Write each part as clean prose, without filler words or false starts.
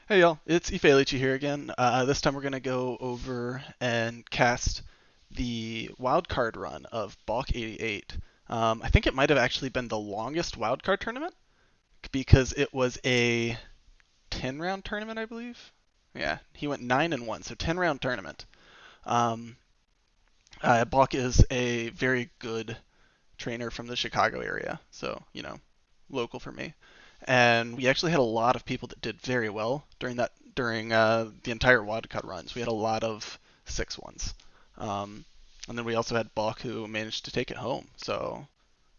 Hey y'all, it's Ifeilichi here again. This time we're going to go over and cast the wildcard run of Balk88. I think it might have actually been the longest wildcard tournament because it was a 10 round tournament, I believe. Yeah, he went 9 and 1, so 10 round tournament. Um, Balk is a very good trainer from the Chicago area, so, local for me. And we actually had a lot of people that did very well during the entire wildcard runs. We had a lot of 6-1s. And then we also had Balk who managed to take it home. So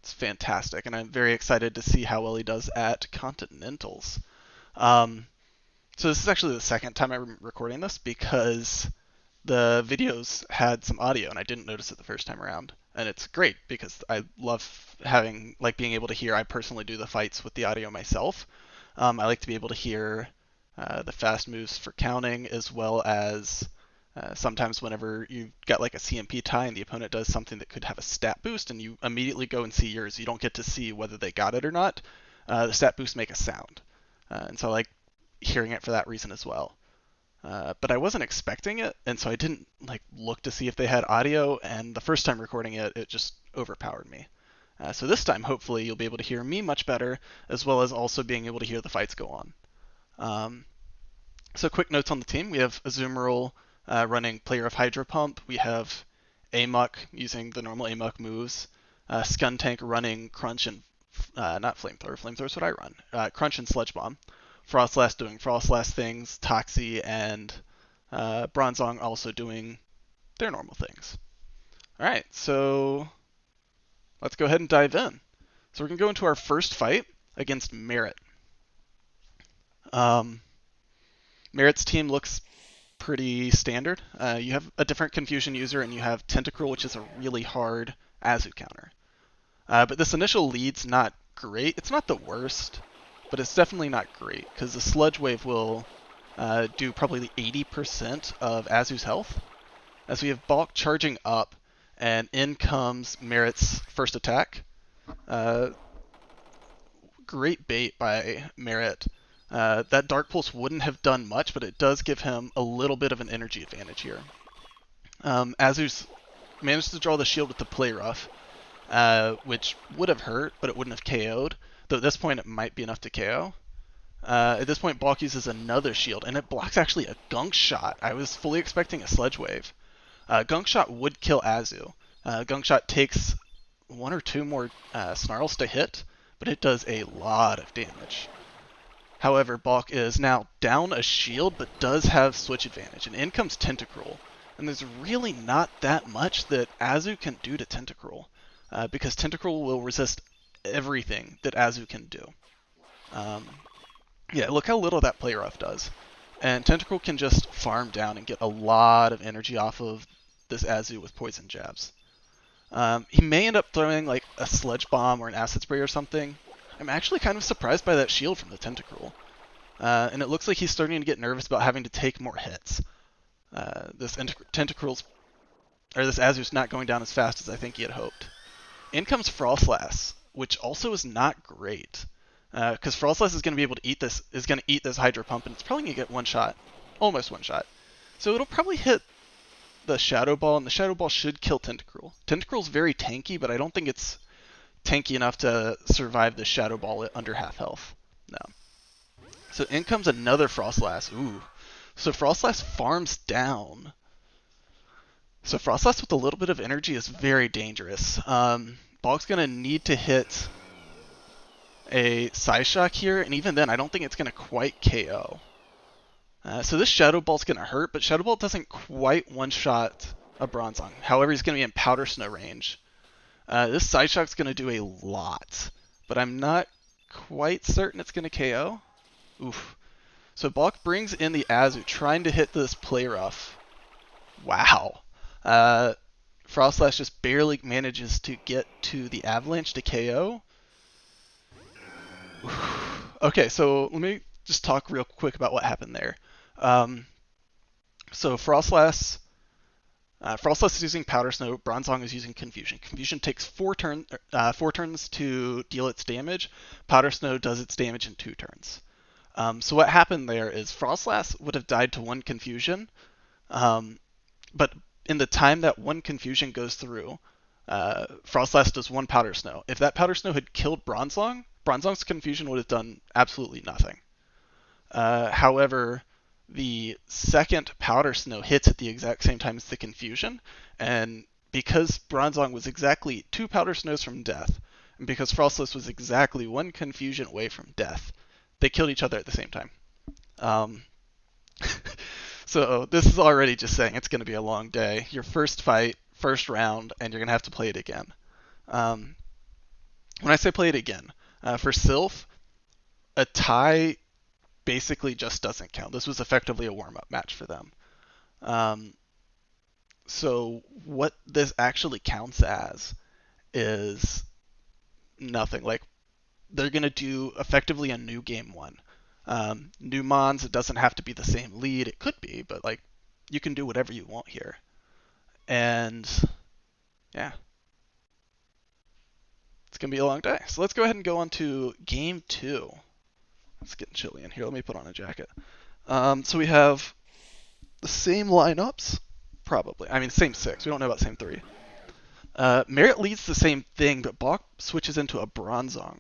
it's fantastic, and I'm very excited to see how well he does at continentals. Um, so this is actually the second time I'm recording this because the videos had some audio and I didn't notice it the first time around. And it's great because I love having being able to hear. I personally do the fights with the audio myself. I like to be able to hear the fast moves for counting, as well as sometimes whenever you've got like a CMP tie and the opponent does something that could have a stat boost, and you immediately go and see yours. You don't get to see whether they got it or not. The stat boosts make a sound, and so I like hearing it for that reason as well. But I wasn't expecting it, and so I didn't look to see if they had audio. And the first time recording it, it just overpowered me. So this time, hopefully, you'll be able to hear me much better, as well as also being able to hear the fights go on. So quick notes on the team: we have Azumarill running Player of Hydro Pump. We have Amok using the normal Amok moves. Skuntank running Crunch and not Flamethrower. Flamethrower is what I run. Crunch and Sludge Bomb. Frostlass doing Frostlass things, Toxie and Bronzong also doing their normal things. Alright, so let's go ahead and dive in. So we're going to go into our first fight against Merritttt. Merritt's team looks pretty standard. You have a different Confusion user, and you have Tentacruel, which is a really hard Azu counter. But this initial lead's not great. It's not the worst, but it's definitely not great, because the Sludge Wave will do probably 80% of Azu's health. As we have Balk charging up, and in comes Merritt's first attack. Great bait by Merritttt. That Dark Pulse wouldn't have done much, but it does give him a little bit of an energy advantage here. Azu's managed to draw the shield with the Play Rough, which would have hurt, but it wouldn't have KO'd. Though at this point it might be enough to KO. At this point, Balk uses another shield, and it blocks actually a Gunk Shot. I was fully expecting a Sledge Wave. Gunk Shot would kill Azu. Gunk Shot takes 1 or 2 more Snarls to hit, but it does a lot of damage. However, Balk is now down a shield, but does have switch advantage, and in comes Tentacruel. And there's really not that much that Azu can do to Tentacruel, because Tentacruel will resist everything that Azu can do. Yeah, look how little that Play Rough does. And Tentacruel can just farm down and get a lot of energy off of this Azu with Poison Jabs. He may end up throwing like a Sludge Bomb or an Acid Spray or something. I'm actually kind of surprised by that shield from the Tentacruel. And it looks like he's starting to get nervous about having to take more hits. This Azu's not going down as fast as I think he had hoped. In comes Frostlass, which also is not great. Because Frostlass is going to be able to eat this Hydro Pump, and it's probably going to get one shot. Almost one shot. So it'll probably hit the Shadow Ball, and the Shadow Ball should kill Tentacruel. Tentacruel's very tanky, but I don't think it's tanky enough to survive the Shadow Ball at under half health. No. So in comes another Frostlass. Ooh. So Frostlass farms down. So Frostlass with a little bit of energy is very dangerous. Balk's going to need to hit a Psyshock here, and even then I don't think it's going to quite KO. So this Shadow Ball's going to hurt, but Shadow Ball doesn't quite one-shot a Bronzong. However, he's going to be in Powder Snow range. This Psyshock's going to do a lot, but I'm not quite certain it's going to KO. Oof. So Balk brings in the Azu, trying to hit this Play Rough. Wow. Frostlass just barely manages to get to the Avalanche to KO. Oof. Okay, so let me just talk real quick about what happened there. So Frostlass is using Powder Snow, Bronzong is using Confusion. Confusion takes 4 turns to deal its damage. Powder Snow does its damage in 2 turns. So what happened there is Frostlass would have died to one confusion, but in the time that one confusion goes through, Frostlass does one powder snow. If that powder snow had killed Bronzong, Bronzong's confusion would have done absolutely nothing. However, the second powder snow hits at the exact same time as the confusion, and because Bronzong was exactly 2 powder snows from death, and because Frostless was exactly 1 confusion away from death, they killed each other at the same time. Um, so this is already just saying it's going to be a long day. Your first fight, first round, and you're going to have to play it again. When I say play it again, for Sylph, a tie basically just doesn't count. This was effectively a warm-up match for them. So what this actually counts as is nothing. Like, they're going to do effectively a new game 1. New Mons, it doesn't have to be the same lead. It could be, but like, you can do whatever you want here. And yeah, it's going to be a long day. So let's go ahead and go on to game 2. It's getting chilly in here. Let me put on a jacket. So we have the same lineups, probably. I mean, same 6. We don't know about same 3. Merritt leads the same thing, but Balk switches into a Bronzong.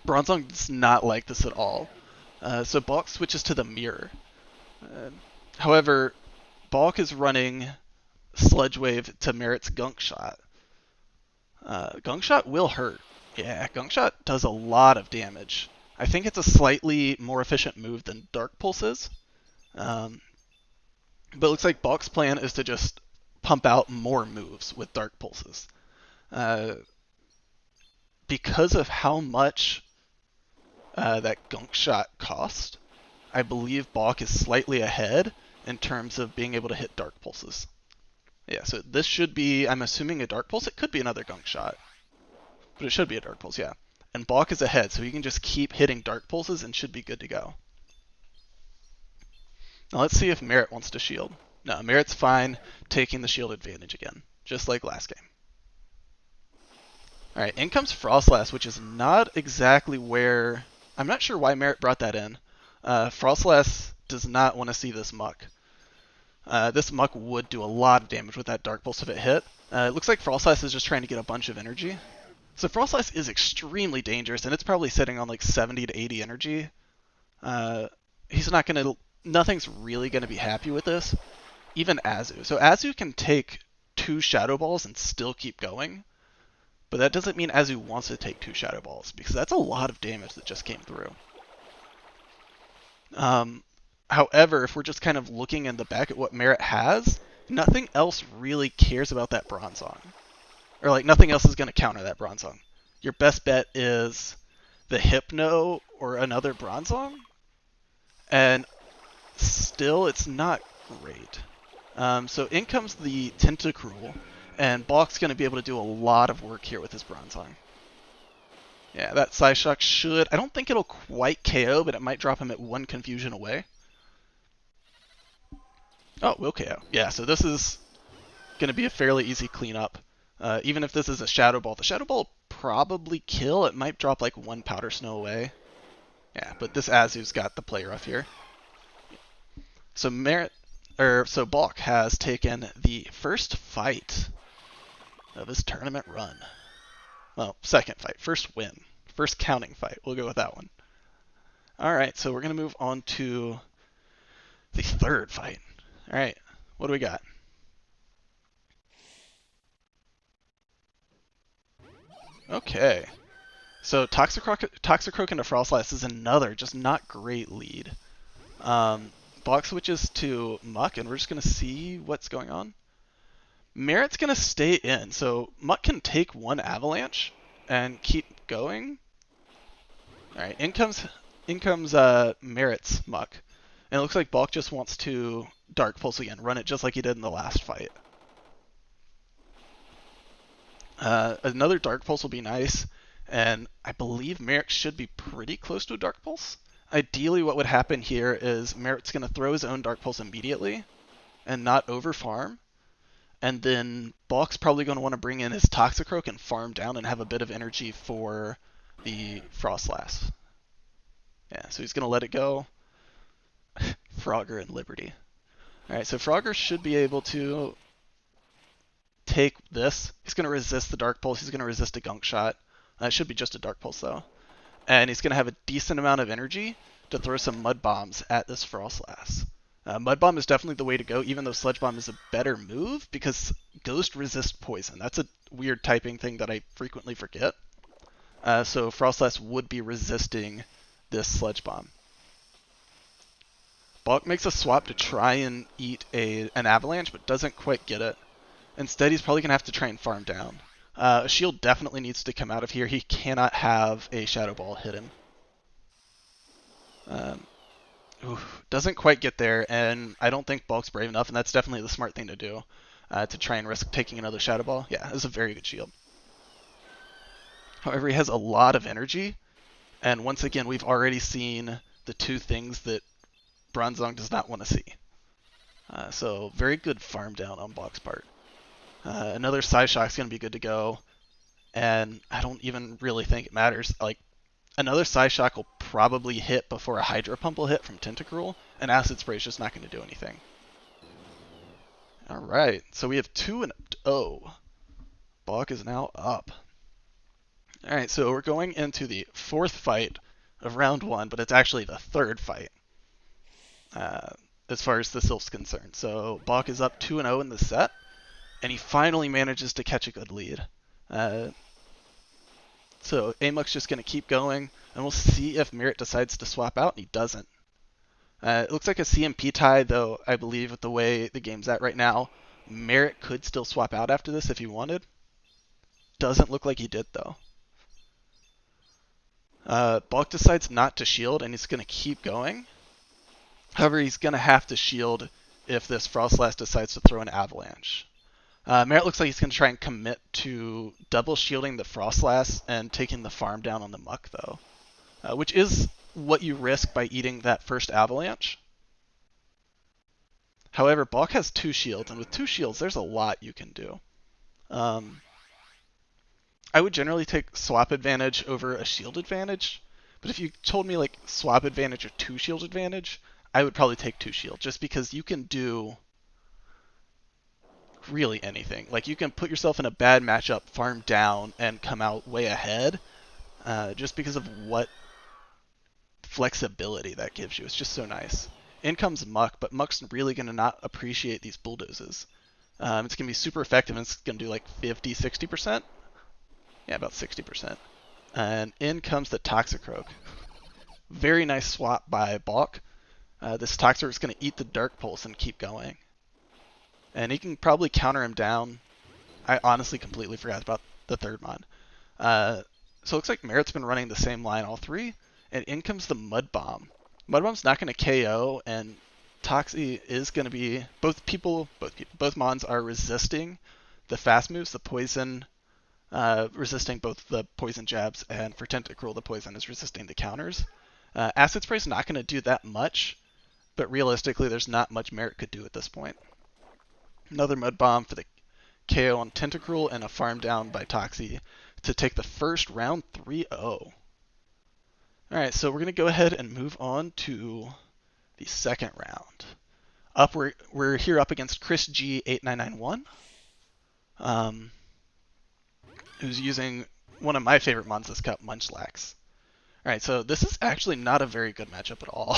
Bronzong does not like this at all. So Balk switches to the Mirror. However, Balk is running Sludge Wave to Merritt's Gunk Shot. Gunk Shot will hurt. Yeah, Gunk Shot does a lot of damage. I think it's a slightly more efficient move than Dark Pulse is. But it looks like Balk's plan is to just pump out more moves with Dark Pulses. Because of how much that Gunk Shot cost, I believe Balk is slightly ahead in terms of being able to hit Dark Pulses. Yeah, so this should be, I'm assuming, a Dark Pulse. It could be another Gunk Shot, but it should be a Dark Pulse, yeah. And Balk is ahead, so he can just keep hitting Dark Pulses and should be good to go. Now let's see if Merritt wants to shield. No, Merritt's fine taking the shield advantage again, just like last game. Alright, in comes Frostlass, which is not exactly where... I'm not sure why Merritt brought that in. Frostlass does not want to see this Muck. This Muck would do a lot of damage with that Dark Pulse if it hit. It looks like Frostlass is just trying to get a bunch of energy. So Frostlass is extremely dangerous, and it's probably sitting on like 70 to 80 energy. He's not going to... Nothing's really going to be happy with this. Even Azu. So Azu can take 2 Shadow Balls and still keep going. But that doesn't mean Azu wants to take 2 Shadow Balls, because that's a lot of damage that just came through. However, if we're just kind of looking in the back at what Merritt has, nothing else really cares about that Bronzong. Or like, nothing else is going to counter that Bronzong. Your best bet is the Hypno or another Bronzong, and still it's not great. So in comes the Tentacruel, and Balk's going to be able to do a lot of work here with his Bronzong. Yeah, that Psyshock should... I don't think it'll quite KO, but it might drop him at 1 confusion away. Oh, will KO. Yeah, so this is going to be a fairly easy cleanup. Even if this is a Shadow Ball, the Shadow Ball will probably kill. It might drop like 1 Powder Snow away. Yeah, but this Azu's got the play rough here. So so Balk has taken the first fight of his tournament run. Well, second fight, first win, first counting fight. We'll go with that one. All right, so we're gonna move on to the third fight. All right, what do we got? Okay, so Toxicroak into Frostlass is another just not great lead. Balk switches to Muck, and we're just going to see what's going on. Merritt's going to stay in, so Muck can take 1 Avalanche and keep going. Alright, in comes Merritt's Muck. And it looks like Balk just wants to Dark Pulse again, run it just like he did in the last fight. Another Dark Pulse will be nice, and I believe Merritt should be pretty close to a Dark Pulse. Ideally, what would happen here is Merritt's going to throw his own Dark Pulse immediately and not over-farm. And then Balk's probably going to want to bring in his Toxicroak and farm down and have a bit of energy for the Frostlass. Yeah, so he's going to let it go. Frogger and Liberty. Alright, so Frogger should be able to take this. He's going to resist the Dark Pulse. He's going to resist a Gunk Shot. It should be just a Dark Pulse, though. And he's going to have a decent amount of energy to throw some Mud Bombs at this Frostlass. Mud Bomb is definitely the way to go, even though Sludge Bomb is a better move, because Ghost resists poison. That's a weird typing thing that I frequently forget. So Frostlass would be resisting this Sludge Bomb. Balk makes a swap to try and eat an Avalanche, but doesn't quite get it. Instead, he's probably going to have to try and farm down. A shield definitely needs to come out of here. He cannot have a Shadow Ball hit him. Doesn't quite get there, and I don't think Balk's brave enough, and that's definitely the smart thing to do, to try and risk taking another Shadow Ball. Yeah, it's a very good shield. However, he has a lot of energy, and once again, we've already seen the two things that Bronzong does not want to see. So, very good farm down on Balk's part. Another Psy Shock's going to be good to go, and I don't even really think it matters. Like, another Psy Shock will probably hit before a Hydro Pump will hit from Tentacruel, and Acid Spray is just not going to do anything. Alright, so we have 2-0. Balk is now up. Alright, so we're going into the fourth fight of round 1, but it's actually the third fight, as far as the Sylph's concerned. So Balk is up 2-0 in the set, and he finally manages to catch a good lead. So Amok's just going to keep going, and we'll see if Merritttt decides to swap out, and he doesn't. It looks like a CMP tie, though I believe with the way the game's at right now, Merritttt could still swap out after this if he wanted. Doesn't look like he did, though. Balk decides not to shield, and he's going to keep going. However, he's going to have to shield if this Frostlass decides to throw an Avalanche. Merritttt looks like he's going to try and commit to double shielding the Frostlass and taking the farm down on the Muck, though. Which is what you risk by eating that first Avalanche. However, Balk has 2 shields, and with 2 shields, there's a lot you can do. I would generally take swap advantage over a shield advantage, but if you told me like swap advantage or 2 shield advantage, I would probably take 2 shield, just because you can do really anything. Like, you can put yourself in a bad matchup, farm down, and come out way ahead, just because of what flexibility that gives you. It's just so nice. In comes Muck, but Muck's really going to not appreciate these bulldozes. It's going to be super effective, and it's going to do like 50-60%. Yeah, about 60%. And in comes the Toxicroak. Very nice swap by Balk. This Toxicroak is going to eat the Dark Pulse and keep going. And he can probably counter him down. I honestly completely forgot about the third mod. So it looks like Merritt's been running the same line all 3. And in comes the Mud Bomb. Mud Bomb's not going to KO, and Toxie is going to be... Both mons are resisting the fast moves, the poison... resisting both the poison jabs, and for Tentacruel, the poison is resisting the counters. Acid Spray is not going to do that much, but realistically, there's not much Merritttt could do at this point. Another Mud Bomb for the KO on Tentacruel, and a farm down by Toxie to take the first round 3-0. Alright, so we're going to go ahead and move on to the second round. We're here up against Chris G8991. Who's using one of my favorite mons this cup, Munchlax. Alright, so this is actually not a very good matchup at all.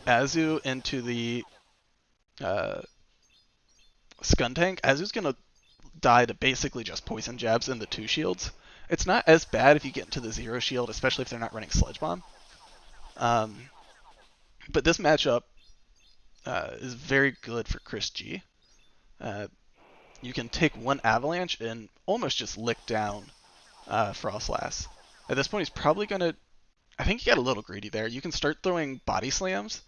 Azu into the Skuntank. Azu's going to die to basically just poison jabs and the 2 shields. It's not as bad if you get into the 0 shield, especially if they're not running Sludge Bomb. But this matchup is very good for Chris G. You can take one Avalanche and almost just lick down Frostlass. At this point, he's probably going to... I think he got a little greedy there. You can start throwing Body Slams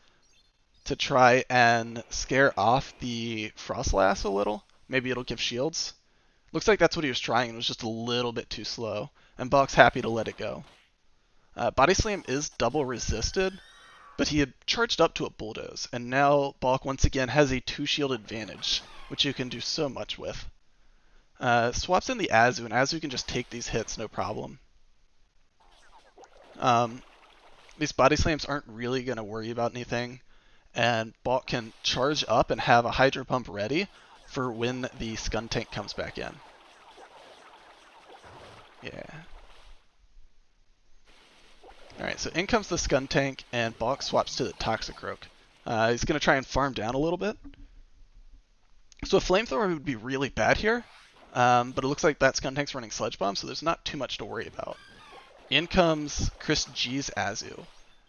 to try and scare off the Frostlass a little. Maybe it'll give shields. Looks like that's what he was trying, and it was just a little bit too slow. And Balk's happy to let it go. Body Slam is double resisted, but he had charged up to a Bulldoze, and now Balk once again has a 2-shield advantage, which you can do so much with. Swaps in the Azu, and Azu can just take these hits no problem. These body slams aren't really going to worry about anything, and Balk can charge up and have a Hydro Pump ready for when the Scun Tank comes back in. Yeah. Alright, so in comes the Scun Tank, and Balk swaps to the Toxicroak. He's going to try and farm down a little bit. So a Flamethrower would be really bad here, but it looks like that Scun Tank's running Sludge Bomb, so there's not too much to worry about. In comes Chris G's Azu,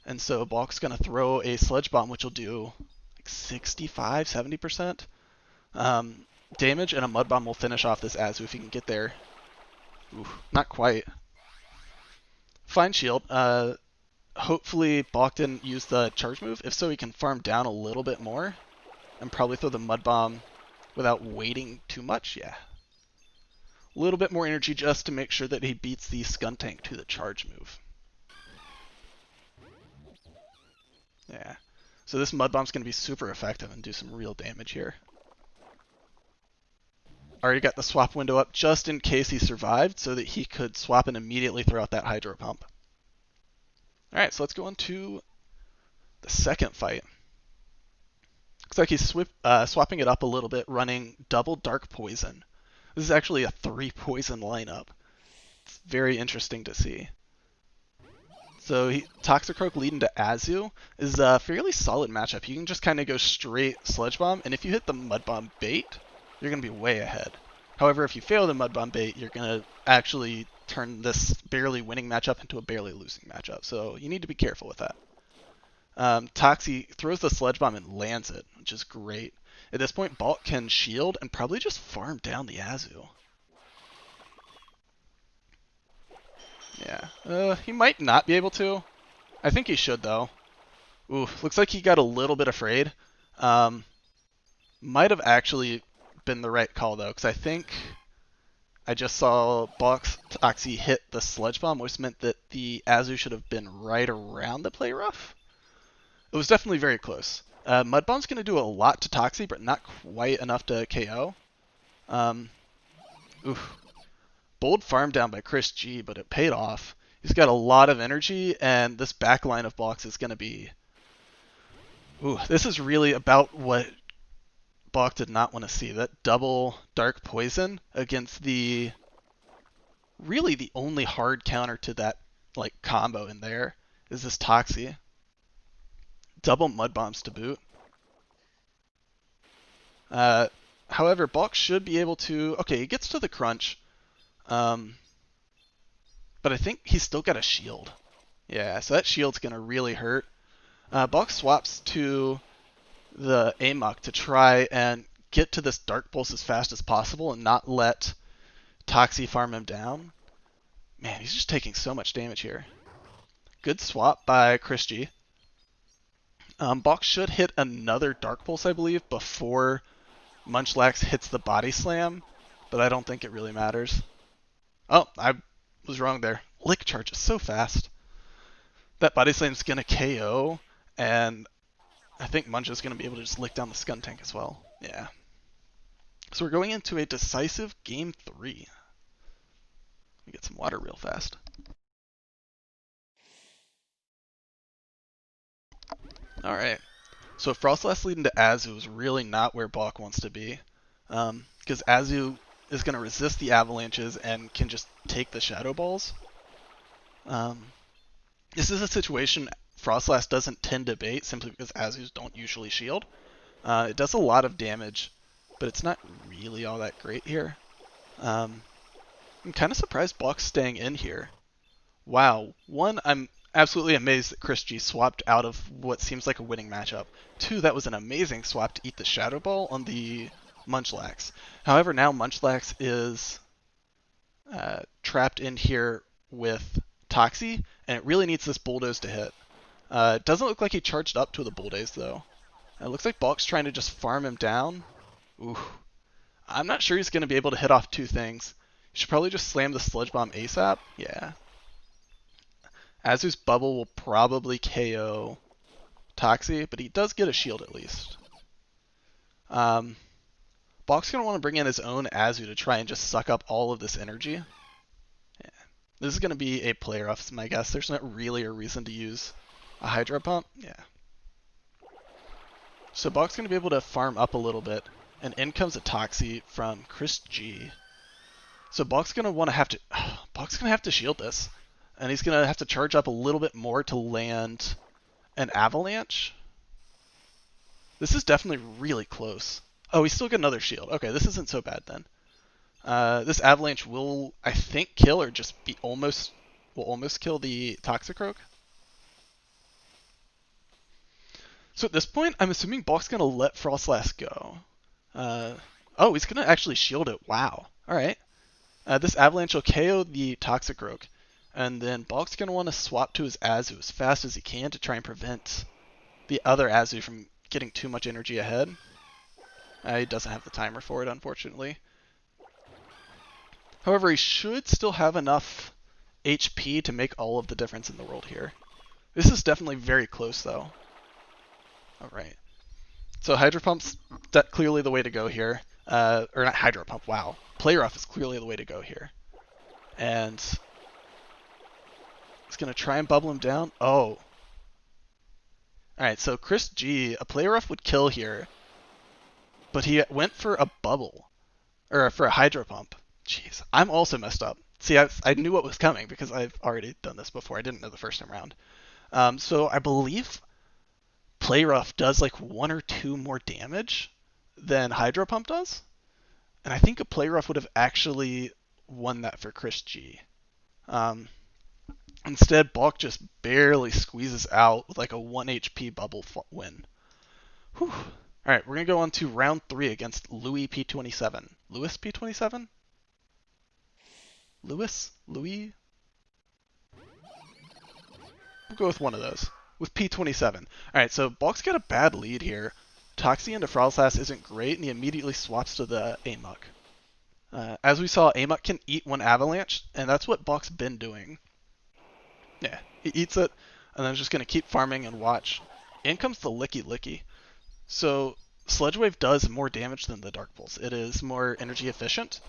and so Balk's going to throw a Sludge Bomb, which will do like 65, 70% damage, and a Mud Bomb will finish off this Azu if he can get there. Ooh, not quite. Fine shield. Hopefully Balk didn't use the charge move. If so, he can farm down a little bit more and probably throw the Mud Bomb without waiting too much. Yeah. A little bit more energy just to make sure that he beats the Scun Tank to the charge move. Yeah. So this Mud Bomb's going to be super effective and do some real damage here. Already got the swap window up just in case he survived so that he could swap and immediately throw out that Hydro Pump. Alright, so let's go on to the second fight. Looks like he's swapping it up a little bit, running double Dark Poison. This is actually a 3 poison lineup. It's very interesting to see. So Toxicroak leading to Azu is a fairly solid matchup. You can just kind of go straight Sludge Bomb, and if you hit the Mud Bomb bait, you're going to be way ahead. However, if you fail the Mud Bomb bait, you're going to actually turn this barely winning matchup into a barely losing matchup. So you need to be careful with that. Toxie throws the Sludge Bomb and lands it, which is great. At this point, Balk can shield and probably just farm down the Azu. Yeah, he might not be able to. I think he should, though. Ooh, looks like he got a little bit afraid. Might have actually been the right call, though, because I think I just saw Balk's Toxie hit the Sludge Bomb, which meant that the Azu should have been right around the play rough. It was definitely very close. Mud Bomb's going to do a lot to Toxie, but not quite enough to KO. Oof. Bold farm down by Chris G, but it paid off. He's got a lot of energy, and this back line of blocks is going to be... Ooh, this is really about what Balk did not want to see. That double Dark Poison against the... Really the only hard counter to that like combo in there is this Toxie. Double Mud Bombs to boot. However, Balk should be able to... Okay, he gets to the crunch. But I think he's still got a shield. Yeah, so that shield's going to really hurt. Balk swaps to the Amok to try and get to this Dark Pulse as fast as possible and not let Toxie farm him down. Man, he's just taking so much damage here. Good swap by Chris G. Balk should hit another Dark Pulse, I believe, before Munchlax hits the Body Slam, but I don't think it really matters. Oh, I was wrong there. Lick Charge is so fast. That Body Slam's going to KO, and I think Munch is going to be able to just lick down the Scun Tank as well. Yeah. So we're going into a decisive Game 3. Let me get some water real fast. Alright. So Frostlass leading to Azu is really not where Balk wants to be. Because Azu is going to resist the avalanches and can just take the Shadow Balls. This is a situation Frostlass doesn't tend to bait simply because Azus don't usually shield. It does a lot of damage, but it's not really all that great here. I'm kind of surprised Balk's staying in here. Wow. One, I'm absolutely amazed that Chris G swapped out of what seems like a winning matchup. Two, that was an amazing swap to eat the Shadow Ball on the Munchlax. However, now Munchlax is trapped in here with Toxie, and it really needs this Bulldoze to hit. It doesn't look like he charged up to the Bulldoze, though. It looks like Balk's trying to just farm him down. Ooh. I'm not sure he's going to be able to hit off two things. You should probably just slam the Sludge Bomb ASAP. Yeah. Azu's Bubble will probably KO Toxie, but he does get a shield at least. Balk's going to want to bring in his own Azu to try and just suck up all of this energy. Yeah. This is going to be a play rough, is my guess. There's not really a reason to use a Hydro Pump. Yeah. So Balk's going to be able to farm up a little bit, and in comes a Toxie from Chris G. So Balk's going to Balk's going to have to shield this, and he's going to have to charge up a little bit more to land an Avalanche. This is definitely really close. Oh, he's still got another shield. Okay, this isn't so bad then. This Avalanche will, I think, kill or just be almost kill the Toxicroak. So at this point, I'm assuming Balk's going to let Frostlass go. Oh, he's going to actually shield it. Wow. All right. This Avalanche will KO the Toxicroak, and then Balk's going to want to swap to his Azu as fast as he can to try and prevent the other Azu from getting too much energy ahead. He doesn't have the timer for it, unfortunately. However, he should still have enough HP to make all of the difference in the world here. This is definitely very close, though. Alright. So Hydro Pump's clearly the way to go here. Or not Hydro Pump, wow. Play Rough is clearly the way to go here. And he's going to try and bubble him down. Oh. Alright, so Chris G, a Play Rough would kill here. But he went for a bubble. Or for a Hydro Pump. Jeez, I'm also messed up. See, I knew what was coming because I've already done this before. I didn't know the first time around. So I believe Play Rough does like 1 or 2 more damage than Hydro Pump does. And I think a Play Rough would have actually won that for Chris G. Instead, Balk just barely squeezes out with like a 1 HP bubble win. Whew. Alright, we're going to go on to round 3 against Louis P27. Louis P27? Louis? We'll go with one of those. With P27. Alright, so Balk's got a bad lead here. Toxie into Frostlass isn't great, and he immediately swaps to the Amok. As we saw, Amok can eat 1 Avalanche, and that's what Balk's been doing. Yeah, he eats it, and then just going to keep farming and watch. In comes the Licky Licky. So, Sledge Wave does more damage than the Dark Pulse. It is more energy efficient,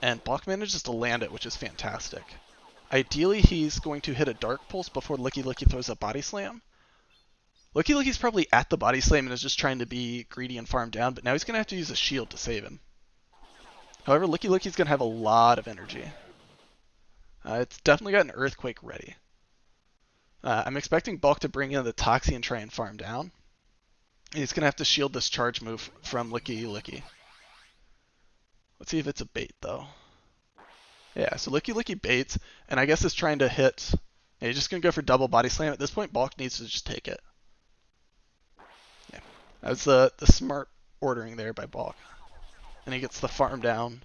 and Balk manages to land it, which is fantastic. Ideally, he's going to hit a Dark Pulse before Licky Licky throws a Body Slam. Licky Licky's probably at the Body Slam and is just trying to be greedy and farm down, but now he's going to have to use a shield to save him. However, Licky Licky's going to have a lot of energy. It's definitely got an Earthquake ready. I'm expecting Balk to bring in the Toxie and try and farm down. And he's going to have to shield this charge move from Licky Licky. Let's see if it's a bait, though. Yeah, so Licky Licky baits, and I guess is trying to hit... Yeah, he's just going to go for double Body Slam. At this point, Balk needs to just take it. Yeah, that's the smart ordering there by Balk. And he gets the farm down.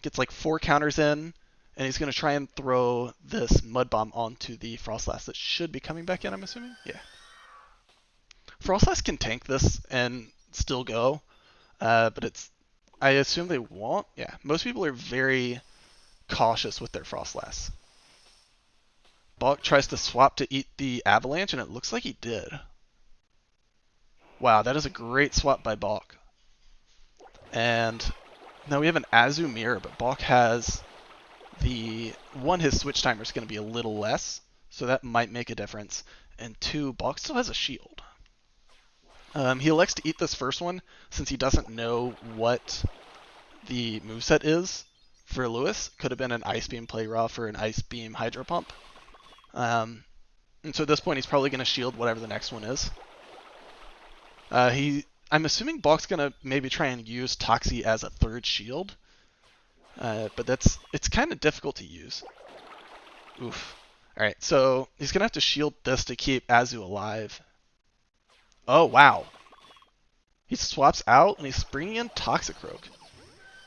Gets like 4 counters in, and he's going to try and throw this Mud Bomb onto the Frostlass that should be coming back in, I'm assuming? Yeah. Frostlass can tank this and still go, but it's... I assume they won't. Yeah, most people are very cautious with their Frostlass. Balk tries to swap to eat the Avalanche, and it looks like he did. Wow, that is a great swap by Balk. And now we have an Azu Mirror, but Balk has the... 1, his switch timer is going to be a little less, so that might make a difference. And 2, Balk still has a shield. He elects to eat this first one, since he doesn't know what the moveset is for Lewis. Could have been an Ice Beam Play Rough or an Ice Beam Hydro Pump. And so at this point, he's probably going to shield whatever the next one is. I'm assuming Balk's going to maybe try and use Toxie as a 3rd shield. But it's kind of difficult to use. Oof. Alright, so he's going to have to shield this to keep Azu alive. Oh, wow. He swaps out, and he's bringing in Toxicroak.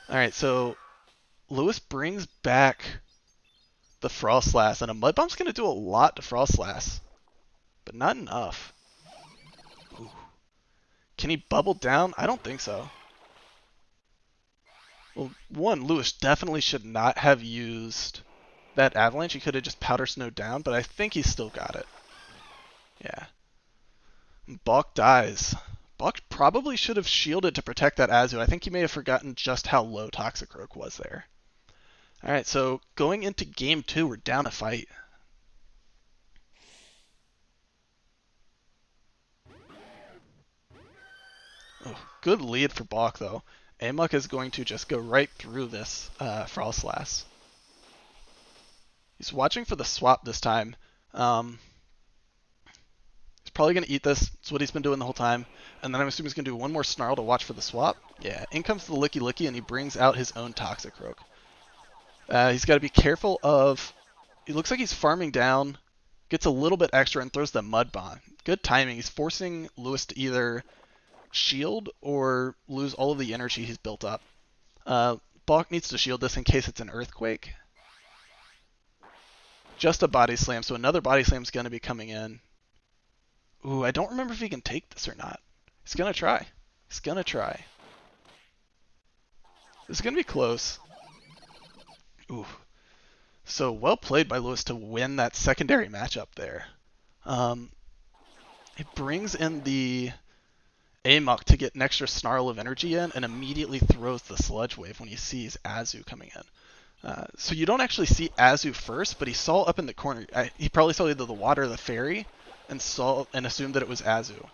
Alright, so Lewis brings back the Frostlass, and a Mud Bomb's going to do a lot to Frostlass, but not enough. Ooh. Can he bubble down? I don't think so. Well, 1, Lewis definitely should not have used that Avalanche. He could have just Powder Snowed down, but I think he's still got it. Yeah. Balk dies. Balk probably should have shielded to protect that Azu. I think he may have forgotten just how low Toxicroak was there. All right, so going into game 2, we're down a fight. Oh, good lead for Balk, though. Amok is going to just go right through this Frostlass. He's watching for the swap this time. He's probably going to eat this. It's what he's been doing the whole time. And then I'm assuming he's going to do one more Snarl to watch for the swap. Yeah, in comes the Licky Licky, and he brings out his own Toxicroak. He's got to be careful of... He looks like he's farming down, gets a little bit extra, and throws the Mud Bomb. Good timing. He's forcing Lewis to either shield or lose all of the energy he's built up. Balk needs to shield this in case it's an Earthquake. Just a Body Slam, so another Body Slam's going to be coming in. Ooh, I don't remember if he can take this or not. He's going to try. He's going to try. This is going to be close. Ooh. So well played by Lewis to win that secondary matchup there. It brings in the Amok to get an extra Snarl of energy in and immediately throws the Sludge Wave when he sees Azu coming in. So you don't actually see Azu first, but he saw up in the corner. He probably saw either the water or the fairy and assumed that it was Azu.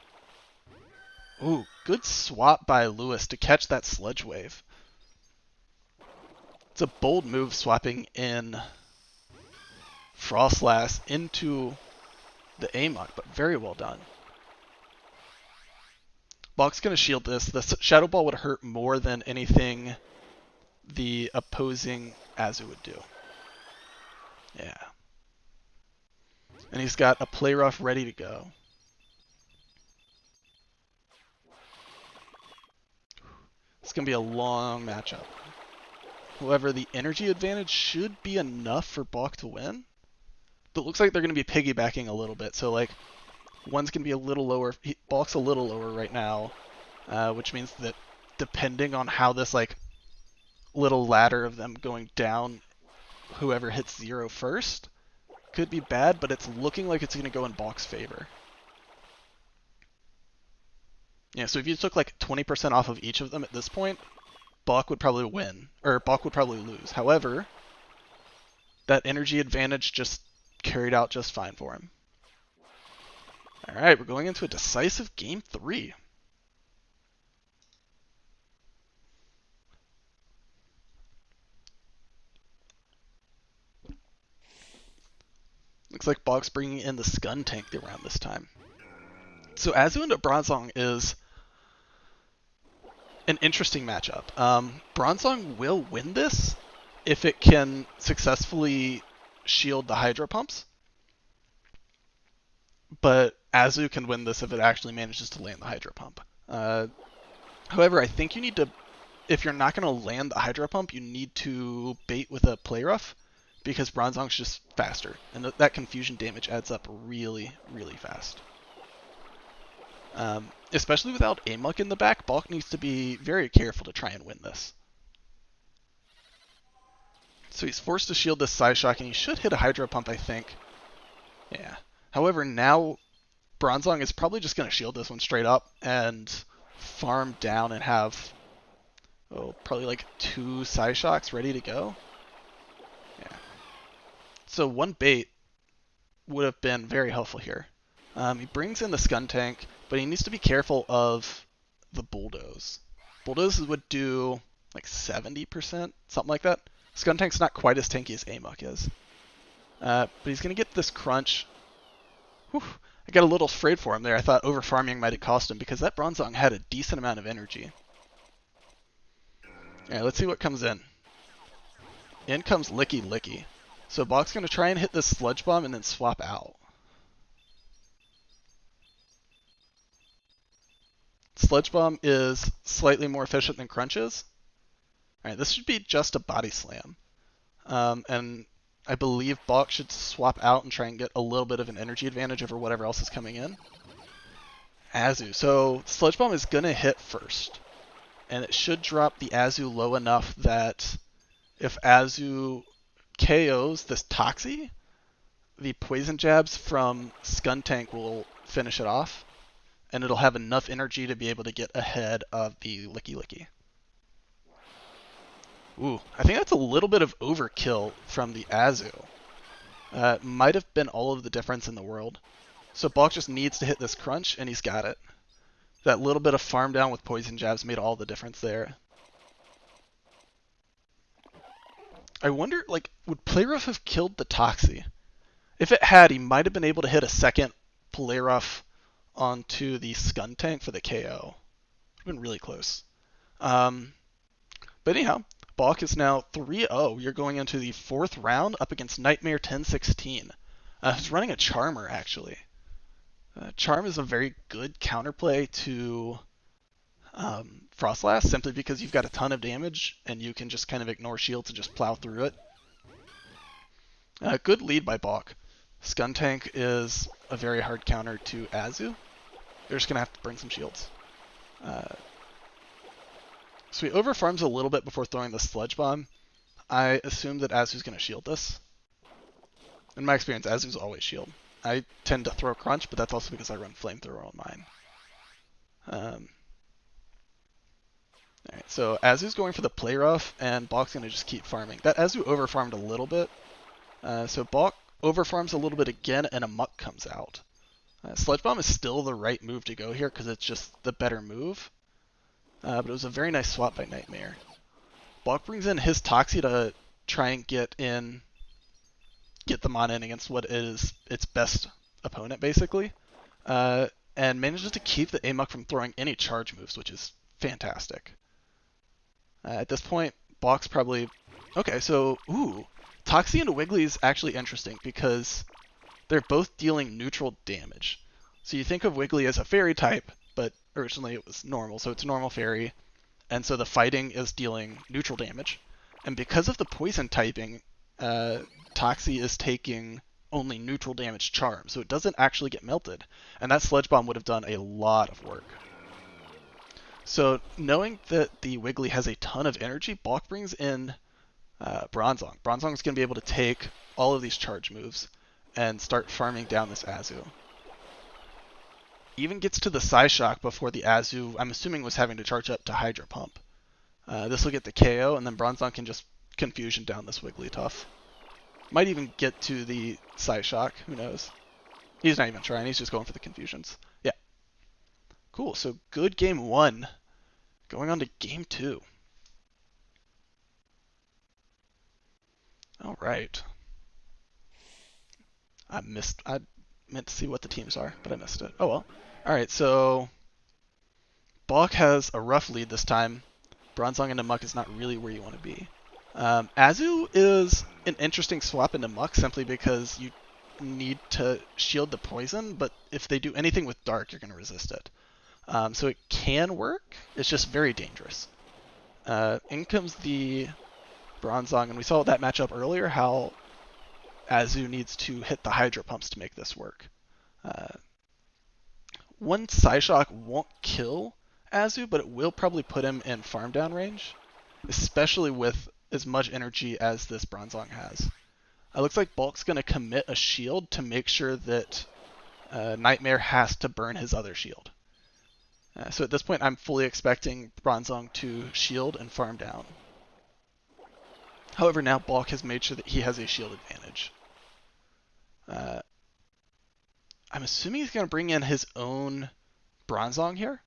Ooh, good swap by Lewis to catch that Sludge Wave. It's a bold move swapping in Frostlass into the Amok, but very well done. Balk's going to shield this. The Shadow Ball would hurt more than anything the opposing Azu would do. Yeah. And he's got a Play Rough ready to go. It's going to be a long matchup. However, the energy advantage should be enough for Balk to win. But it looks like they're going to be piggybacking a little bit. So, like, one's going to be a little lower. Balk's a little lower right now, which means that depending on how this, like, little ladder of them going down, whoever hits 0 first could be bad, but it's looking like it's going to go in Balk's favor. Yeah, so if you took, like, 20% off of each of them at this point, Balk would probably win, or Balk would probably lose. However, that energy advantage just carried out just fine for him. Alright, we're going into a decisive game 3. Looks like Balk's bringing in the Scun Tank around this time. So Azu into Bronzong is an interesting matchup. Bronzong will win this if it can successfully shield the Hydro Pumps. But Azu can win this if it actually manages to land the Hydro Pump. However, I think you need to, if you're not going to land the Hydro Pump, you need to bait with a Play Rough, because Bronzong's just faster, and that confusion damage adds up really, really fast. Especially without Amok in the back, Balk needs to be very careful to try and win this. So he's forced to shield this Psyshock, and he should hit a Hydro Pump, I think. Yeah. However, now Bronzong is probably just going to shield this one straight up and farm down and have, probably like 2 Psyshocks ready to go. Yeah. So one bait would have been very helpful here. He brings in the Scun Tank, but he needs to be careful of the Bulldoze. Bulldoze would do like 70%, something like that. Scun Tank's not quite as tanky as Amok is. But he's going to get this crunch. Whew. I got a little afraid for him there. I thought over-farming might have cost him, because that Bronzong had a decent amount of energy. Alright, let's see what comes in. In comes Licky Licky. So Balk's going to try and hit this Sludge Bomb and then swap out. Sludge Bomb is slightly more efficient than Crunch is. Alright, this should be just a Body Slam. And I believe Balk should swap out and try and get a little bit of an energy advantage over whatever else is coming in. Azu. So Sludge Bomb is going to hit first. And it should drop the Azu low enough that if Azu KOs this Toxie, the Poison Jabs from Scun Tank will finish it off. And it'll have enough energy to be able to get ahead of the Licky Licky. Ooh, I think that's a little bit of overkill from the Azu. Might have been all of the difference in the world. So Balk just needs to hit this crunch, and he's got it. That little bit of farm down with poison jabs made all the difference there. I wonder, like, would Playrough have killed the Toxie? If it had, he might have been able to hit a second Playrough onto the Scun Tank for the KO. Would have been really close. But anyhow, Balk is now 3-0. You're going into the 4th round up against Nightmare 1016. Who's running a Charmer, actually. Charm is a very good counterplay to Frostlass, simply because you've got a ton of damage, and you can just kind of ignore shields and just plow through it. Good lead by Balk. Scun Tank is a very hard counter to Azu. They're just going to have to bring some shields. So he overfarms a little bit before throwing the Sludge Bomb. I assume that Azu's going to shield this. In my experience, Azu's always shield. I tend to throw Crunch, but that's also because I run Flamethrower on mine. Alright, so Azu's going for the Play Rough, and Balk's going to just keep farming. That Azu overfarmed a little bit. So Balk overfarms a little bit again, and a Muck comes out. Sludge Bomb is still the right move to go here, because it's just the better move. But it was a very nice swap by Nightmare. Balk brings in his Toxie to try and get the mana in against what is its best opponent, basically. And manages to keep the Amok from throwing any charge moves, which is fantastic. At this point, Balk's probably... Okay, so, Toxie into Wiggly is actually interesting, because they're both dealing neutral damage. So you think of Wiggly as a fairy type, but originally it was normal, so it's a normal fairy. And so the fighting is dealing neutral damage. And because of the poison typing, Toxie is taking only neutral damage charm, so it doesn't actually get melted. And that Sludge Bomb would have done a lot of work. So knowing that the Wiggly has a ton of energy, Balk brings in Bronzong. Bronzong is going to be able to take all of these charge moves and start farming down this Azu. Even gets to the Psyshock before the Azu, I'm assuming, was having to charge up to Hydro Pump. This will get the KO, and then Bronzong can just Confusion down this Wigglytuff. Might even get to the Psyshock, who knows. He's not even trying, he's just going for the Confusions. Yeah. Cool, so good game 1. Going on to game 2. Alright. I meant to see what the teams are, but I missed it. Oh well. Alright, so Balk has a rough lead this time. Bronzong into Muck is not really where you want to be. Azu is an interesting swap into Muck simply because you need to shield the poison, but if they do anything with Dark, you're going to resist it. So it can work, it's just very dangerous. In comes the Bronzong, and we saw that matchup earlier, how Azu needs to hit the Hydro Pumps to make this work. One Psyshock won't kill Azu, but it will probably put him in farm down range, especially with as much energy as this Bronzong has. It looks like Balk's going to commit a shield to make sure that Nightmare has to burn his other shield. So at this point, I'm fully expecting Bronzong to shield and farm down. However, now Balk has made sure that he has a shield advantage. I'm assuming he's going to bring in his own Bronzong here.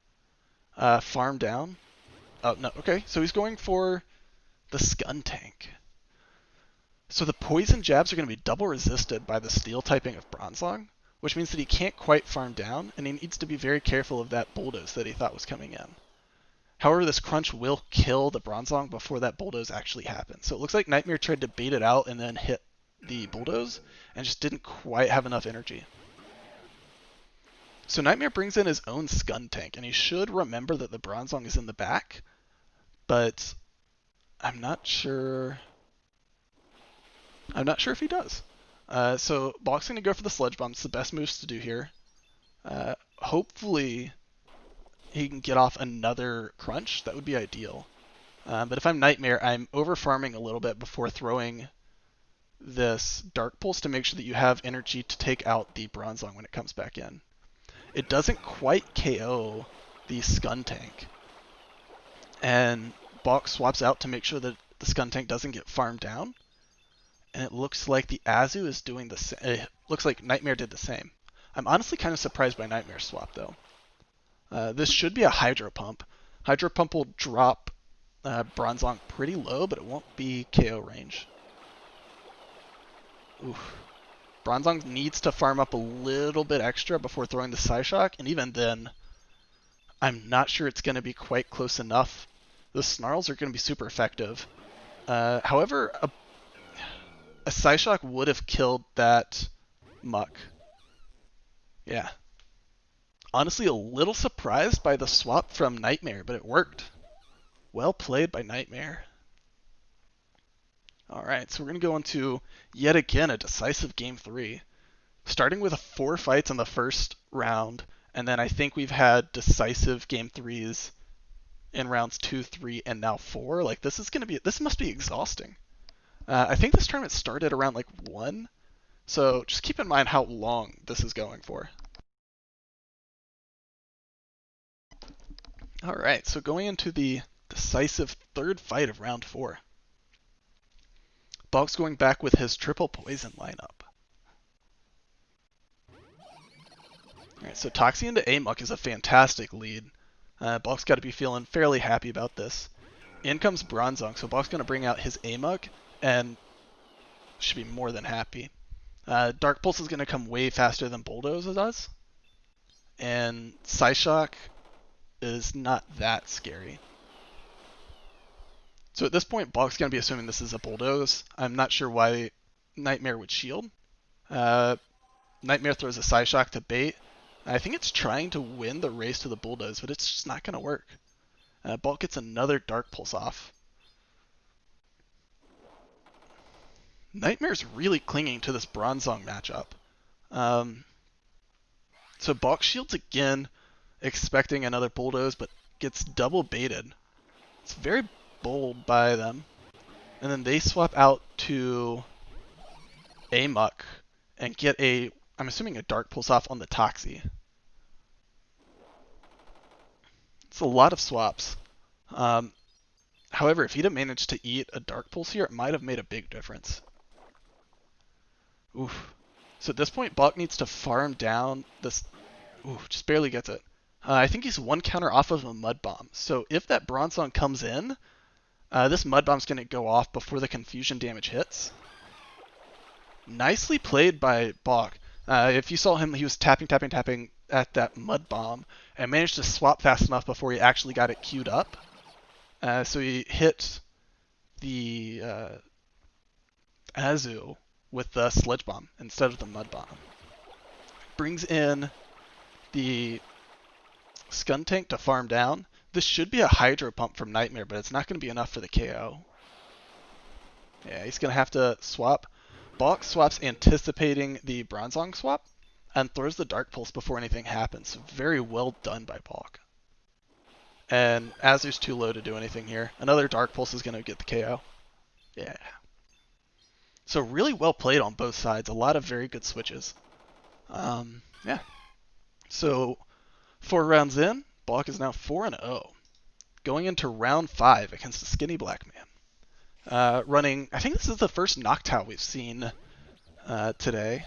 Farm down. Oh, no, okay, so he's going for the Scun Tank. So the poison jabs are going to be double resisted by the steel typing of Bronzong, which means that he can't quite farm down, and he needs to be very careful of that bulldoze that he thought was coming in. However, this crunch will kill the Bronzong before that bulldoze actually happens. So it looks like Nightmare tried to bait it out and then hit the bulldoze, and just didn't quite have enough energy. So Nightmare brings in his own Scun Tank, and he should remember that the Bronzong is in the back, but I'm not sure if he does. So Balk's going to go for the Sludge Bomb. It's the best moves to do here. Hopefully he can get off another crunch. That would be ideal. But if I'm Nightmare, I'm over-farming a little bit before throwing this Dark Pulse to make sure that you have energy to take out the Bronzong when it comes back in. It doesn't quite KO the Scun Tank. And Balk swaps out to make sure that the Skuntank doesn't get farmed down. And it looks like the Azu is doing the same. It looks like Nightmare did the same. I'm honestly kind of surprised by Nightmare's swap, though. This should be a Hydro Pump. Hydro Pump will drop Bronzong pretty low, but it won't be KO range. Oof. Bronzong needs to farm up a little bit extra before throwing the Psyshock, and even then, I'm not sure it's going to be quite close enough. The Snarls are going to be super effective. However, a Psyshock would have killed that Muck. Yeah. Honestly, a little surprised by the swap from Nightmare, but it worked. Well played by Nightmare. Alright, so we're going to go into, yet again, a decisive Game 3. Starting with 4 fights in the first round, and then I think we've had decisive Game 3s in rounds 2, 3, and now 4. Like, this must be exhausting. I think this tournament started around, like, 1, so just keep in mind how long this is going for. Alright, so going into the decisive third fight of round 4. Balk's going back with his triple poison lineup. Alright, so Toxie into Amok is a fantastic lead. Balk's got to be feeling fairly happy about this. In comes Bronzong, so Balk's going to bring out his Amok and should be more than happy. Dark Pulse is going to come way faster than Bulldoze does. And Psyshock is not that scary. So at this point, Balk's going to be assuming this is a Bulldoze. I'm not sure why Nightmare would shield. Nightmare throws a Psyshock to bait. I think it's trying to win the race to the Bulldoze, but it's just not going to work. Balk gets another Dark Pulse off. Nightmare's really clinging to this Bronzong matchup. So Balk shields again, expecting another Bulldoze, but gets double baited. It's very bold by them. And then they swap out to Amok and get a, I'm assuming, a Dark Pulse off on the Toxie. It's a lot of swaps. However, if he'd have managed to eat a Dark Pulse here, it might have made a big difference. Oof. So at this point, Balk needs to farm down this. Ooh, just barely gets it. I think he's 1 counter off of a Mud Bomb. So if that Bronzong comes in, this Mud Bomb's going to go off before the confusion damage hits. Nicely played by Balk. If you saw him, he was tapping at that Mud Bomb and managed to swap fast enough before he actually got it queued up. So he hit the Azu with the Sledge Bomb instead of the Mud Bomb. Brings in the Skuntank to farm down. This should be a Hydro Pump from Nightmare, but it's not going to be enough for the KO. Yeah, he's going to have to swap. Balk swaps anticipating the Bronzong swap and throws the Dark Pulse before anything happens. Very well done by Balk. And Azu's too low to do anything here. Another Dark Pulse is going to get the KO. Yeah. So really well played on both sides. A lot of very good switches. Yeah. So 4 rounds in, Balk is now 4-0. Going into round 5 against Askinnyblackman. Running, I think this is the first Noctowl we've seen today.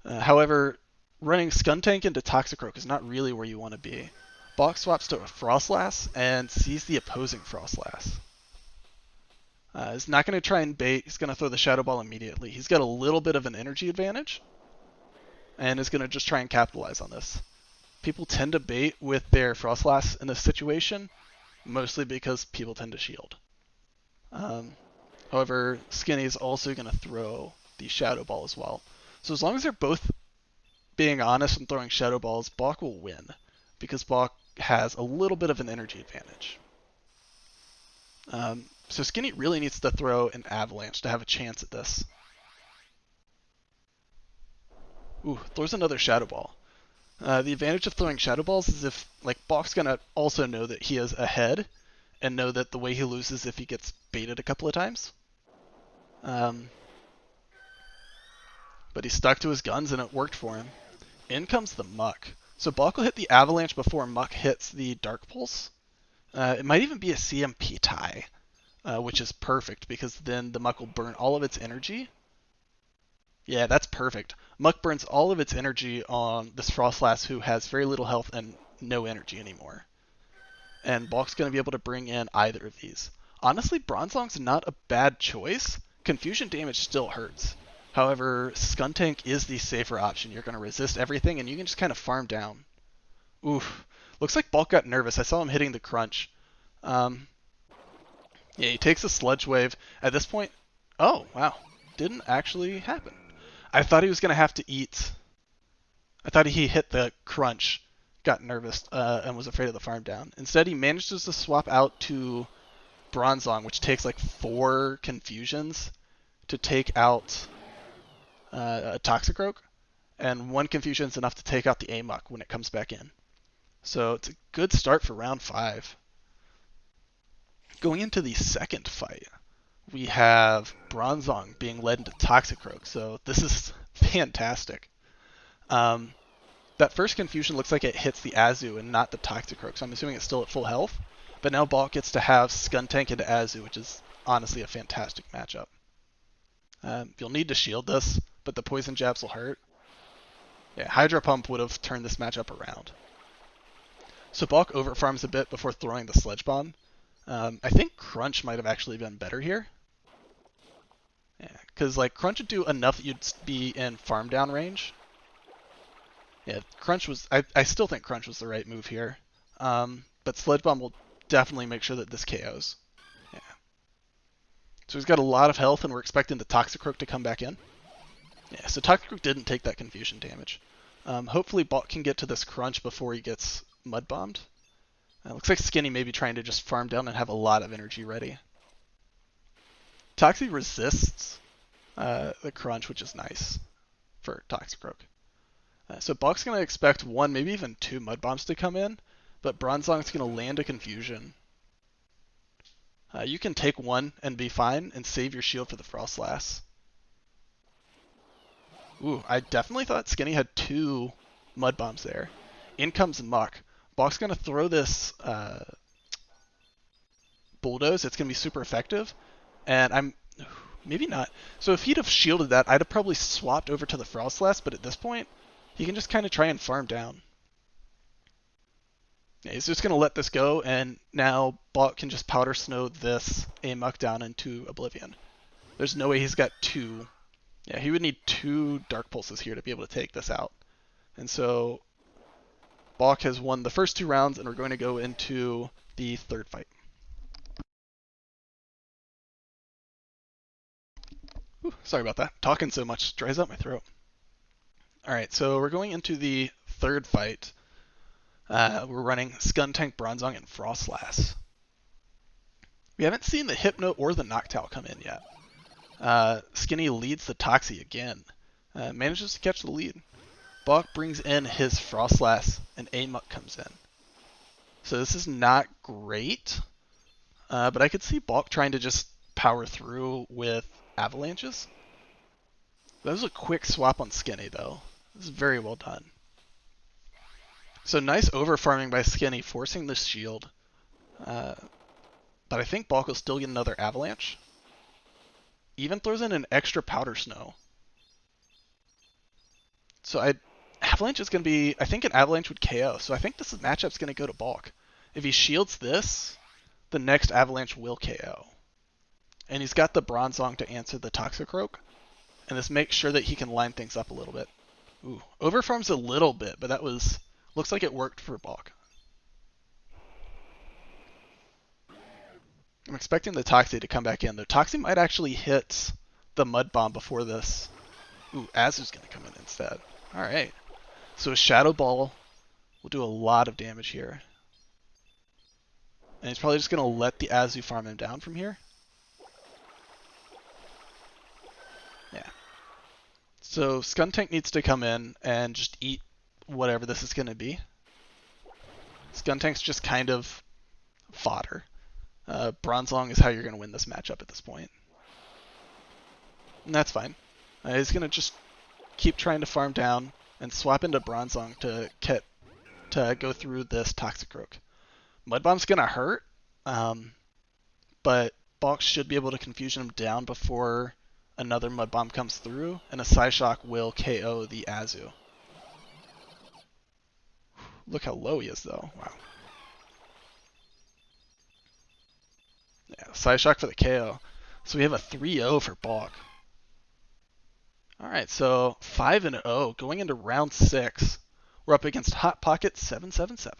However, running Skuntank into Toxicroak is not really where you want to be. Balk swaps to a Frostlass and sees the opposing Frostlass. He's not going to try and bait. He's going to throw the Shadow Ball immediately. He's got a little bit of an energy advantage and is going to just try and capitalize on this. People tend to bait with their Frostlass in this situation, mostly because people tend to shield. However, Skinny is also going to throw the Shadow Ball as well. So as long as they're both being honest and throwing Shadow Balls, Balk will win, because Balk has a little bit of an energy advantage. So Skinny really needs to throw an Avalanche to have a chance at this. Ooh, throws another Shadow Ball. The advantage of throwing Shadow Balls is if, like, Balk's gonna also know that he is ahead, and know that the way he loses if he gets baited a couple of times. But he stuck to his guns and it worked for him. In comes the Muck. So Balk will hit the Avalanche before Muck hits the Dark Pulse. It might even be a CMP tie. which is perfect because then the Muck will burn all of its energy. Yeah, that's perfect. Muck burns all of its energy on this Frostlass who has very little health and no energy anymore. And Balk's going to be able to bring in either of these. Honestly, Bronzong's not a bad choice. Confusion damage still hurts. However, Skuntank is the safer option. You're going to resist everything, and you can just kind of farm down. Oof. Looks like Balk got nervous. I saw him hitting the crunch. Yeah, he takes a Sludge Wave. At this point, oh, wow. Didn't actually happen. I thought he was going to have to eat. I thought he hit the crunch, got nervous, and was afraid of the farm down. Instead, he manages to swap out to Bronzong, which takes like 4 confusions to take out a Toxicroak, and 1 confusion is enough to take out the Amok when it comes back in. So it's a good start for round 5. Going into the second fight, we have Bronzong being led into Toxicroak, so this is fantastic. That first confusion looks like it hits the Azu and not the Toxicroak, so I'm assuming it's still at full health. But now Balk gets to have Skuntank into Azu, which is honestly a fantastic matchup. You'll need to shield this, but the poison jabs will hurt. Yeah, Hydro Pump would have turned this matchup around. So Balk overfarms a bit before throwing the Sledge Bomb. I think Crunch might have actually been better here. Yeah, because like Crunch would do enough that you'd be in farm down range. Yeah, Crunch was. I still think Crunch was the right move here. But Sledge Bomb will definitely make sure that this KOs. Yeah. So he's got a lot of health, and we're expecting the Toxicroak to come back in. Yeah, so Toxicroak didn't take that confusion damage. Hopefully Balk can get to this Crunch before he gets Mud Bombed. Looks like Skinny may be trying to just farm down and have a lot of energy ready. Toxie resists the Crunch, which is nice for Toxicroak. So Balk's going to expect 1, maybe even 2 Mud Bombs to come in, but Bronzong's going to land a confusion. You can take 1 and be fine and save your shield for the Frostlass. Ooh, I definitely thought Skinny had 2 Mud Bombs there. In comes Muck. Balk's going to throw this Bulldoze. It's going to be super effective. And maybe not. So if he'd have shielded that, I'd have probably swapped over to the Frostlass, but at this point, he can just kind of try and farm down. Yeah, he's just going to let this go, and now Balk can just Powder Snow this Amok down into Oblivion. There's no way he's got 2. Yeah, he would need 2 Dark Pulses here to be able to take this out. And so Balk has won the first 2 rounds, and we're going to go into the third fight. Whew, sorry about that. Talking so much dries out my throat. Alright, so we're going into the third fight. We're running Skuntank, Bronzong, and Frostlass. We haven't seen the Hypno or the Noctowl come in yet. Skinny leads the Toxie again. Manages to catch the lead. Balk brings in his Frostlass, and Amok comes in. So this is not great, but I could see Balk trying to just power through with Avalanches. That was a quick swap on Skinny, though. This is very well done. So nice overfarming by Skinny, forcing this shield. But I think Balk will still get another Avalanche. Even throws in an extra Powder Snow. So Avalanche is going to be... I think an Avalanche would KO, so I think this matchup's going to go to Balk. If he shields this, the next Avalanche will KO. And he's got the Bronzong to answer the Toxicroak. And this makes sure that he can line things up a little bit. Ooh, overfarms a little bit, but that was... looks like it worked for Balk. I'm expecting the Toxie to come back in. The Toxie might actually hit the Mud Bomb before this. Ooh, Azu's going to come in instead. Alright. So a Shadow Ball will do a lot of damage here. And he's probably just going to let the Azu farm him down from here. Yeah. So Skuntank needs to come in and just eat whatever this is going to be. Skuntank's just kind of fodder. Bronzong is how you're going to win this matchup at this point. And that's fine. He's going to just keep trying to farm down and swap into Bronzong to go through this Toxicroak. Mud Bomb's going to hurt, but Balk should be able to confusion him down before another Mud Bomb comes through, and a Psyshock will KO the Azu. Look how low he is, though. Wow. Yeah, Psyshock for the KO. So we have a 3-0 for Balk. Alright, so 5-0 going into round 6. We're up against Hot Pocket 777.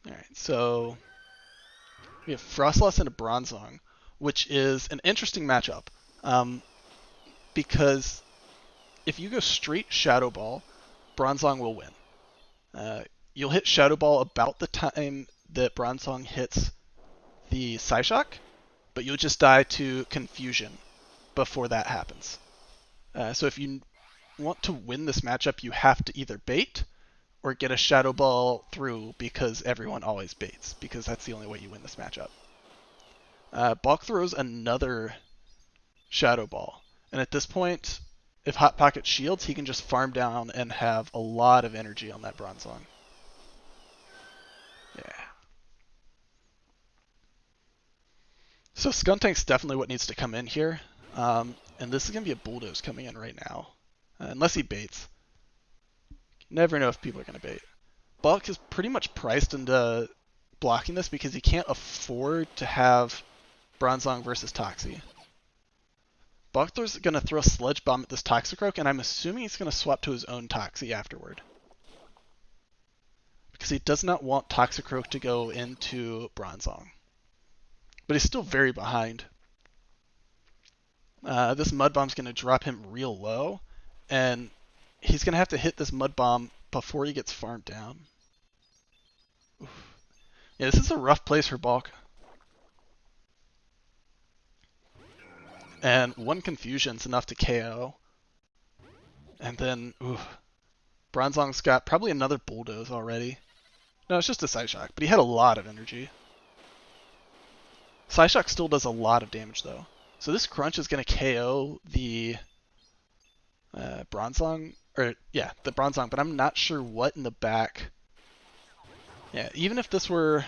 Alright, so we have Frostloss into Bronzong, which is an interesting matchup. Because if you go straight Shadow Ball, Bronzong will win. You'll hit Shadow Ball about the time that Bronzong hits the Psyshock, but you'll just die to Confusion before that happens. So if you want to win this matchup, you have to either bait or get a Shadow Ball through, because everyone always baits, because that's the only way you win this matchup. Balk throws another Shadow Ball, and at this point, if Hot Pocket shields, he can just farm down and have a lot of energy on that Bronzong. Yeah. So Skuntank's definitely what needs to come in here, and this is going to be a Bulldoze coming in right now, unless he baits. Never know if people are going to bait. Balk is pretty much priced into blocking this because he can't afford to have Bronzong versus Toxie. Balk is going to throw a Sludge Bomb at this Toxicroak, and I'm assuming he's going to swap to his own Toxie afterward. Because he does not want Toxicroak to go into Bronzong. But he's still very behind. This Mud Bomb's going to drop him real low, and he's going to have to hit this Mud Bomb before he gets farmed down. Oof. Yeah, this is a rough place for Balk. And one Confusion's enough to KO. And then, Bronzong's got probably another Bulldoze already. No, it's just a Psyshock, but he had a lot of energy. Psyshock still does a lot of damage, though. So this Crunch is going to KO the Bronzong, or yeah, the Bronzong, but I'm not sure what in the back. Yeah, even if this were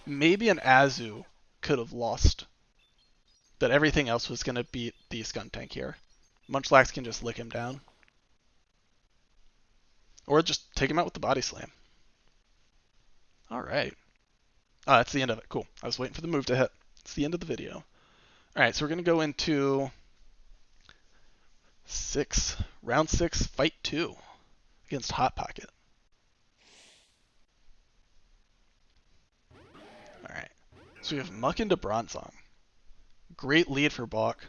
maybe an Azu could have lost, but everything else was going to beat the Skuntank here. Munchlax can just lick him down. Or just take him out with the Body Slam. Alright. Oh, that's the end of it. Cool. I was waiting for the move to hit. It's the end of the video. Alright, so we're going to go into round 6, fight 2 against Hot Pocket. Alright, so we have Muck into Bronzong. Great lead for Balk.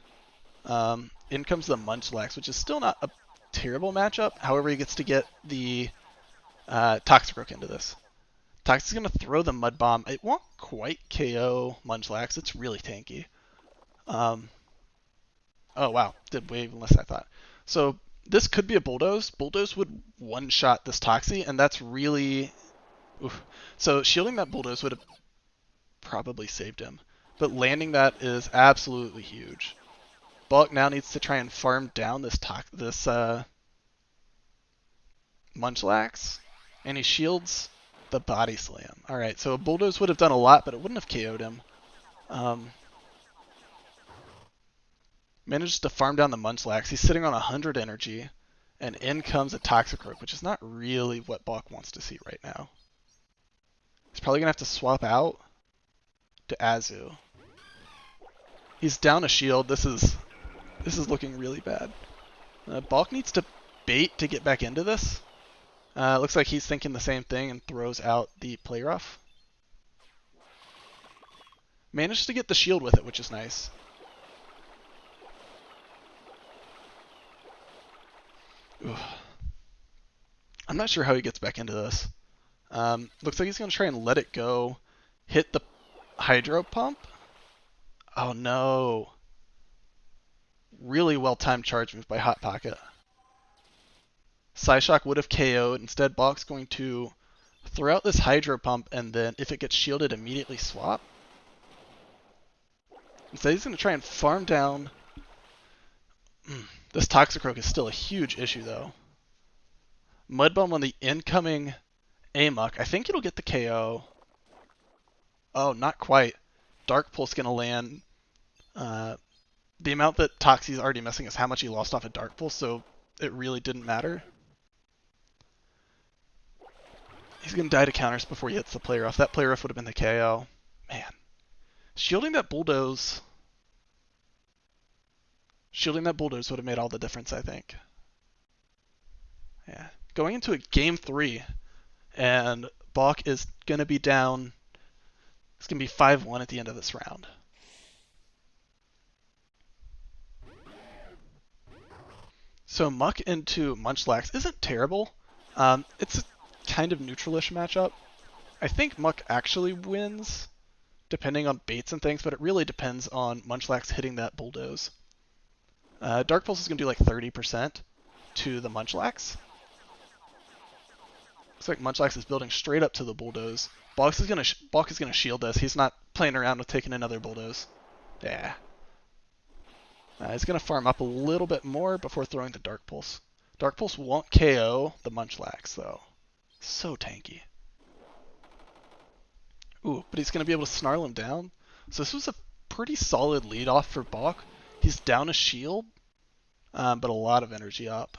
In comes the Munchlax, which is still not a terrible matchup. However, he gets to get the Toxicroak into this. Toxic's going to throw the Mud Bomb. It won't quite KO Munchlax. It's really tanky. Oh, wow. Did way less than I thought. So this could be a Bulldoze. Bulldoze would one-shot this Toxie, and that's really... Oof. So shielding that Bulldoze would have probably saved him. But landing that is absolutely huge. Balk now needs to try and farm down this Munchlax, and he shields the Body Slam. Alright, so a Bulldoze would have done a lot, but it wouldn't have KO'd him. Manages to farm down the Munchlax. He's sitting on 100 energy, and in comes a Toxicroak, which is not really what Balk wants to see right now. He's probably going to have to swap out to Azu. He's down a shield. This is looking really bad. Balk needs to bait to get back into this. Looks like he's thinking the same thing and throws out the Play Rough. Managed to get the shield with it, which is nice. Ooh. I'm not sure how he gets back into this. Looks like he's going to try and let it go. Hit the Hydro Pump. Oh no. Really well-timed charge move by Hot Pocket. Psyshock would have KO'd. Instead, Balk's going to throw out this Hydro Pump, and then if it gets shielded, immediately swap. Instead, he's going to try and farm down. This Toxicroak is still a huge issue, though. Mud Bomb on the incoming Amok. I think it'll get the KO. Oh, not quite. Dark Pulse gonna land. The amount that Toxie's already missing is how much he lost off a Dark Pulse, so it really didn't matter. He's gonna die to counters before he hits the play rough. That play rough would have been the KO. Man. Shielding that Bulldoze would have made all the difference, I think. Yeah. Going into a game 3, and Balk is gonna be down. It's gonna be 5-1 at the end of this round. So Muck into Munchlax isn't terrible. It's a kind of neutralish matchup. I think Muck actually wins, depending on baits and things, but it really depends on Munchlax hitting that Bulldoze. Dark Pulse is going to do like 30% to the Munchlax. Looks like Munchlax is building straight up to the Bulldoze. Balk is going to shield this. He's not playing around with taking another Bulldoze. Yeah. He's going to farm up a little bit more before throwing the Dark Pulse. Dark Pulse won't KO the Munchlax, though. So tanky. Ooh, but he's going to be able to snarl him down. So this was a pretty solid lead off for Balk. He's down a shield, but a lot of energy up.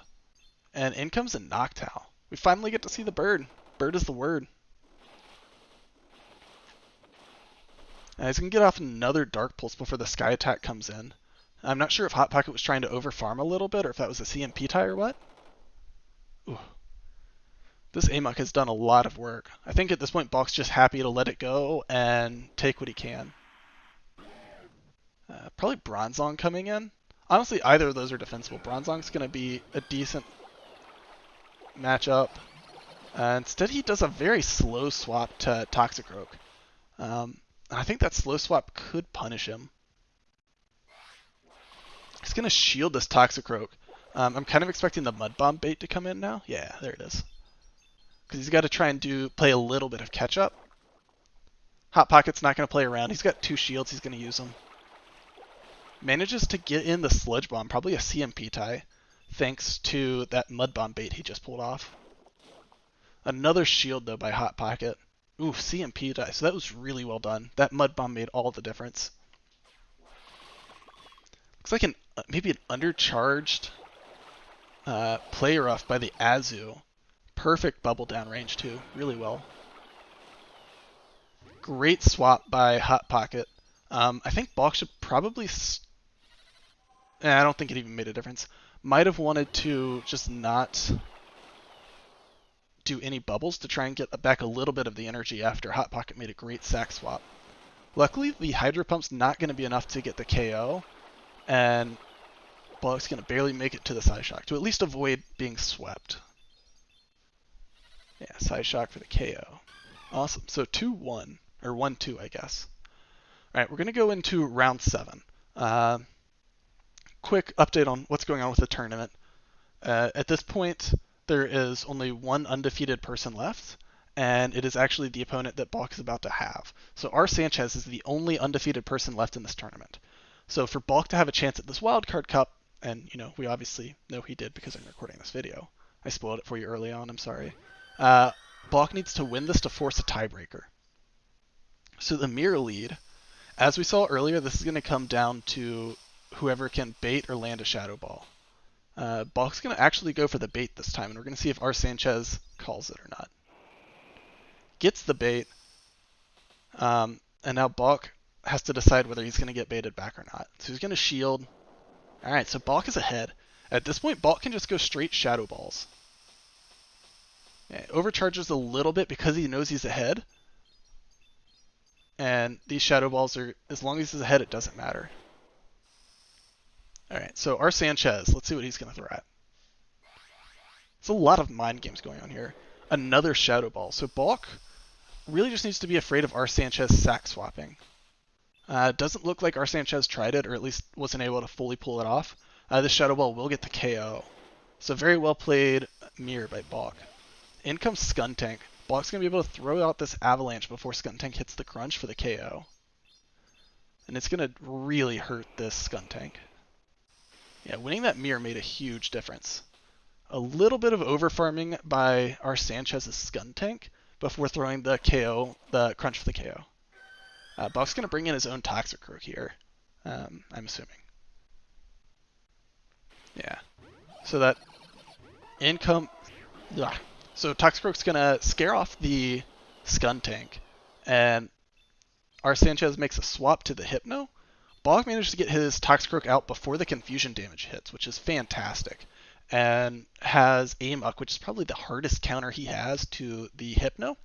And in comes a Noctowl. We finally get to see the bird. Bird is the word. He's going to get off another Dark Pulse before the Sky Attack comes in. I'm not sure if Hot Pocket was trying to overfarm a little bit, or if that was a CMP tie or what. Ooh. This Amok has done a lot of work. I think at this point Balk's just happy to let it go and take what he can. Probably Bronzong coming in. Honestly, either of those are defensible. Bronzong's going to be a decent matchup. Instead, he does a very slow swap to Toxicroak. I think that slow swap could punish him. He's going to shield this Toxicroak. I'm kind of expecting the Mud Bomb bait to come in now. Yeah, there it is. Because he's got to try and play a little bit of catch-up. Hot Pocket's not going to play around. He's got 2 shields. He's going to use them. Manages to get in the Sludge Bomb, probably a CMP tie, thanks to that Mud Bomb bait he just pulled off. Another shield, though, by Hot Pocket. Ooh, CMP tie. So that was really well done. That Mud Bomb made all the difference. Looks like maybe an undercharged play rough by the Azu. Perfect bubble down range, too. Really well. Great swap by Hot Pocket. I think Balk should probably... I don't think it even made a difference. Might have wanted to just not do any bubbles to try and get back a little bit of the energy after Hot Pocket made a great sack swap. Luckily, the Hydro Pump's not going to be enough to get the KO, and Balk's going to barely make it to the Side Shock, to at least avoid being swept. Yeah, Side Shock for the KO. Awesome. So 2-1, or 1-2, I guess. Alright, we're going to go into round 7. Quick update on what's going on with the tournament. At this point, there is only one undefeated person left, and it is actually the opponent that Balk is about to have. So rsanchez is the only undefeated person left in this tournament. So for Balk to have a chance at this Wildcard Cup, and we obviously know he did because I'm recording this video. I spoiled it for you early on, I'm sorry. Balk needs to win this to force a tiebreaker. So the mirror lead, as we saw earlier, this is going to come down to whoever can bait or land a Shadow Ball. Balk's going to actually go for the bait this time, and we're going to see if rsanchez calls it or not. Gets the bait, and now Balk has to decide whether he's going to get baited back or not. So he's going to shield. Alright, so Balk is ahead. At this point, Balk can just go straight Shadow Balls. Yeah, overcharges a little bit because he knows he's ahead. And these Shadow Balls are, as long as he's ahead, it doesn't matter. Alright, so rsanchez, let's see what he's going to throw at. It's a lot of mind games going on here. Another Shadow Ball. So Balk really just needs to be afraid of rsanchez sack swapping. Doesn't look like rsanchez tried it, or at least wasn't able to fully pull it off. This Shadow Ball will get the KO. So very well played mirror by Balk. In comes Skuntank. Balk's going to be able to throw out this Avalanche before Skuntank hits the Crunch for the KO. And it's going to really hurt this Skuntank. Yeah, winning that mirror made a huge difference. A little bit of over farming by rsanchez's Scun Tank before throwing the KO, the crunch for the KO. Balk's going to bring in his own Toxicroak here, I'm assuming. Yeah. So that income... Ugh. So Toxicroak's going to scare off the Scun Tank, and rsanchez makes a swap to the Hypno. Balk managed to get his Toxicroak out before the confusion damage hits, which is fantastic, and has Amok, which is probably the hardest counter he has to the Hypno.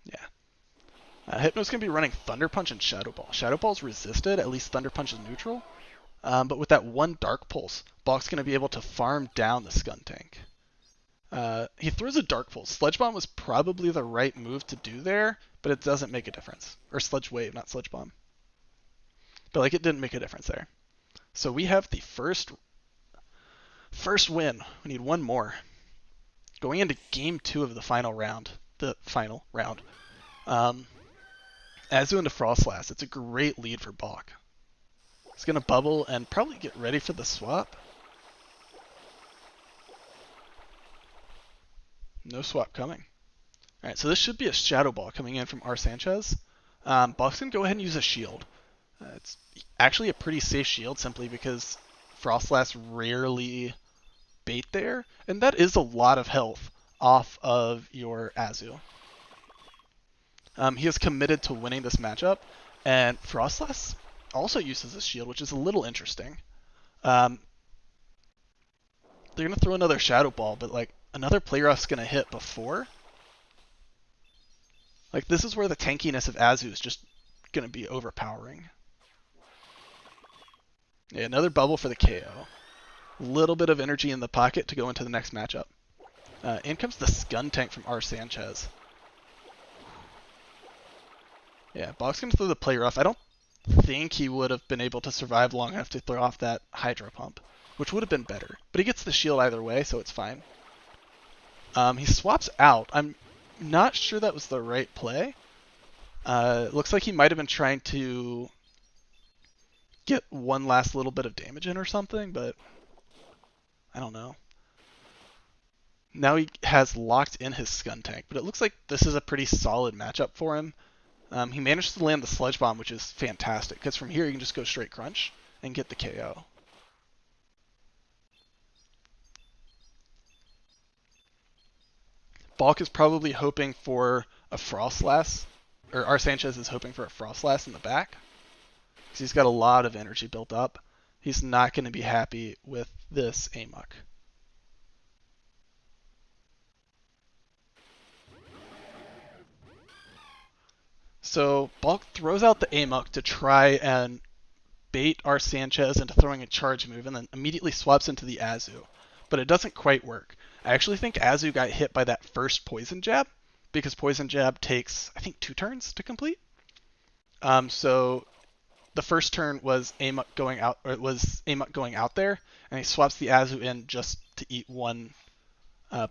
Yeah. Hypno's going to be running Thunder Punch and Shadow Ball. Shadow Ball's resisted, at least Thunder Punch is neutral. But with that one Dark Pulse, Balk's going to be able to farm down the Scun Tank. He throws a Dark Pulse. Sludge Bomb was probably the right move to do there, but it doesn't make a difference. Or Sludge Wave, not Sludge Bomb. But like, it didn't make a difference there. So we have the first win. We need one more. Going into game 2 of the final round. Azu into Frostlass. It's a great lead for Balk. He's going to bubble and probably get ready for the swap. No swap coming. Alright, so this should be a Shadow Ball coming in from rsanchez. Balk's going to go ahead and use a shield. It's actually a pretty safe shield simply because Frostlass rarely bait there, and that is a lot of health off of your Azu. He is committed to winning this matchup, and Frostlass also uses a shield, which is a little interesting. They're going to throw another Shadow Ball, but like another Play Rough's going to hit before. Like, this is where the tankiness of Azu is just going to be overpowering. Yeah, another bubble for the KO. Little bit of energy in the pocket to go into the next matchup. In comes the Scun Tank from rsanchez. Yeah, Balk's going to throw the Play Rough. I don't think he would have been able to survive long enough to throw off that Hydro Pump, which would have been better. But he gets the shield either way, so it's fine. He swaps out. I'm not sure that was the right play. Looks like he might have been trying to get one last little bit of damage in or something, but I don't know. Now he has locked in his Scun Tank, but it looks like this is a pretty solid matchup for him. He managed to land the Sludge Bomb, which is fantastic, because from here you can just go straight Crunch and get the KO. Balk is probably hoping for a Frostlass, or rsanchez is hoping for a Frostlass in the back, because he's got a lot of energy built up. He's not going to be happy with this Amok. So Balk throws out the Amok to try and bait rsanchez into throwing a charge move, and then immediately swaps into the Azu. But it doesn't quite work. I actually think Azu got hit by that first Poison Jab, because Poison Jab takes, I think, 2 turns to complete. So the first turn was Amok going out, or it was Amok going out there, and he swaps the Azu in just to eat one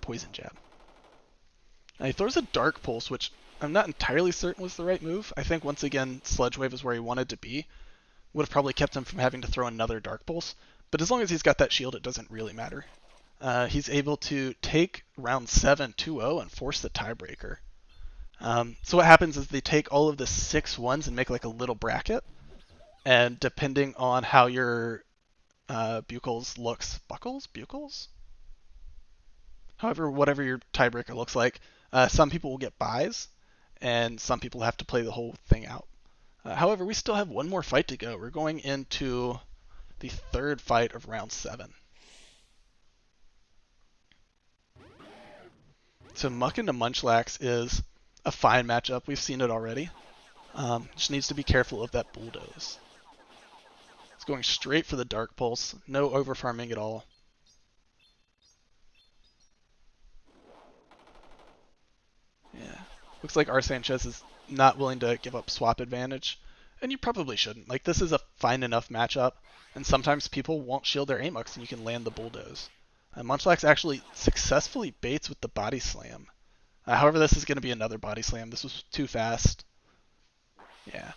Poison Jab. And he throws a Dark Pulse, which I'm not entirely certain was the right move. I think, once again, Sludge Wave is where he wanted to be. Would have probably kept him from having to throw another Dark Pulse. But as long as he's got that shield, it doesn't really matter. He's able to take round 7 2-0 and force the tiebreaker. So what happens is they take all of the 6 ones and make like a little bracket. And depending on how your Buchholz looks... Buchholz? However, whatever your tiebreaker looks like, some people will get buys, and some people have to play the whole thing out. However, we still have one more fight to go. We're going into the 3rd fight of round 7. So Muck into Munchlax is a fine matchup. We've seen it already. Just needs to be careful of that Bulldoze. It's going straight for the Dark Pulse. No overfarming at all. Yeah. Looks like rsanchez is not willing to give up swap advantage. And you probably shouldn't. Like, this is a fine enough matchup. And sometimes people won't shield their Amoks and you can land the Bulldoze. Munchlax actually successfully baits with the Body Slam. However, this is going to be another Body Slam. This was too fast. Yeah.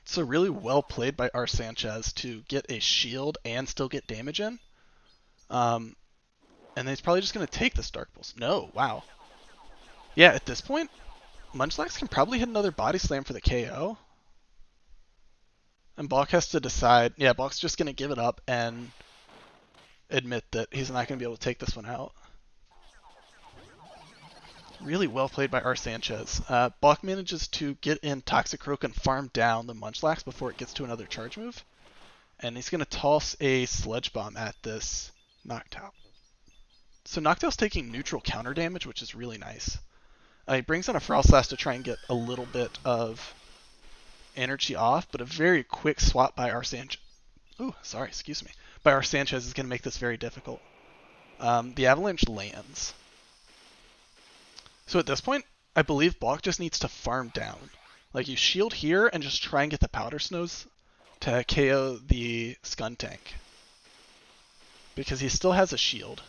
So really well played by rsanchez to get a shield and still get damage in. And then he's probably just going to take this Dark Pulse. No, wow. Yeah, at this point, Munchlax can probably hit another Body Slam for the KO. And Balk has to decide. Yeah, Balk's just going to give it up and admit that he's not going to be able to take this one out. Really well played by rsanchez. Balk manages to get in Toxicroak and farm down the Munchlax before it gets to another charge move. And he's going to toss a Sludge Bomb at this Noctowl. So Noctowl's taking neutral counter damage, which is really nice. He brings in a Froslass to try and get a little bit of energy off, but a very quick swap by rsanchez. Ooh, sorry, excuse me. By rsanchez is going to make this very difficult. The Avalanche lands. So at this point, I believe Balk just needs to farm down. Like, you shield here and just try and get the Powder Snows to KO the Skuntank. Because he still has a shield.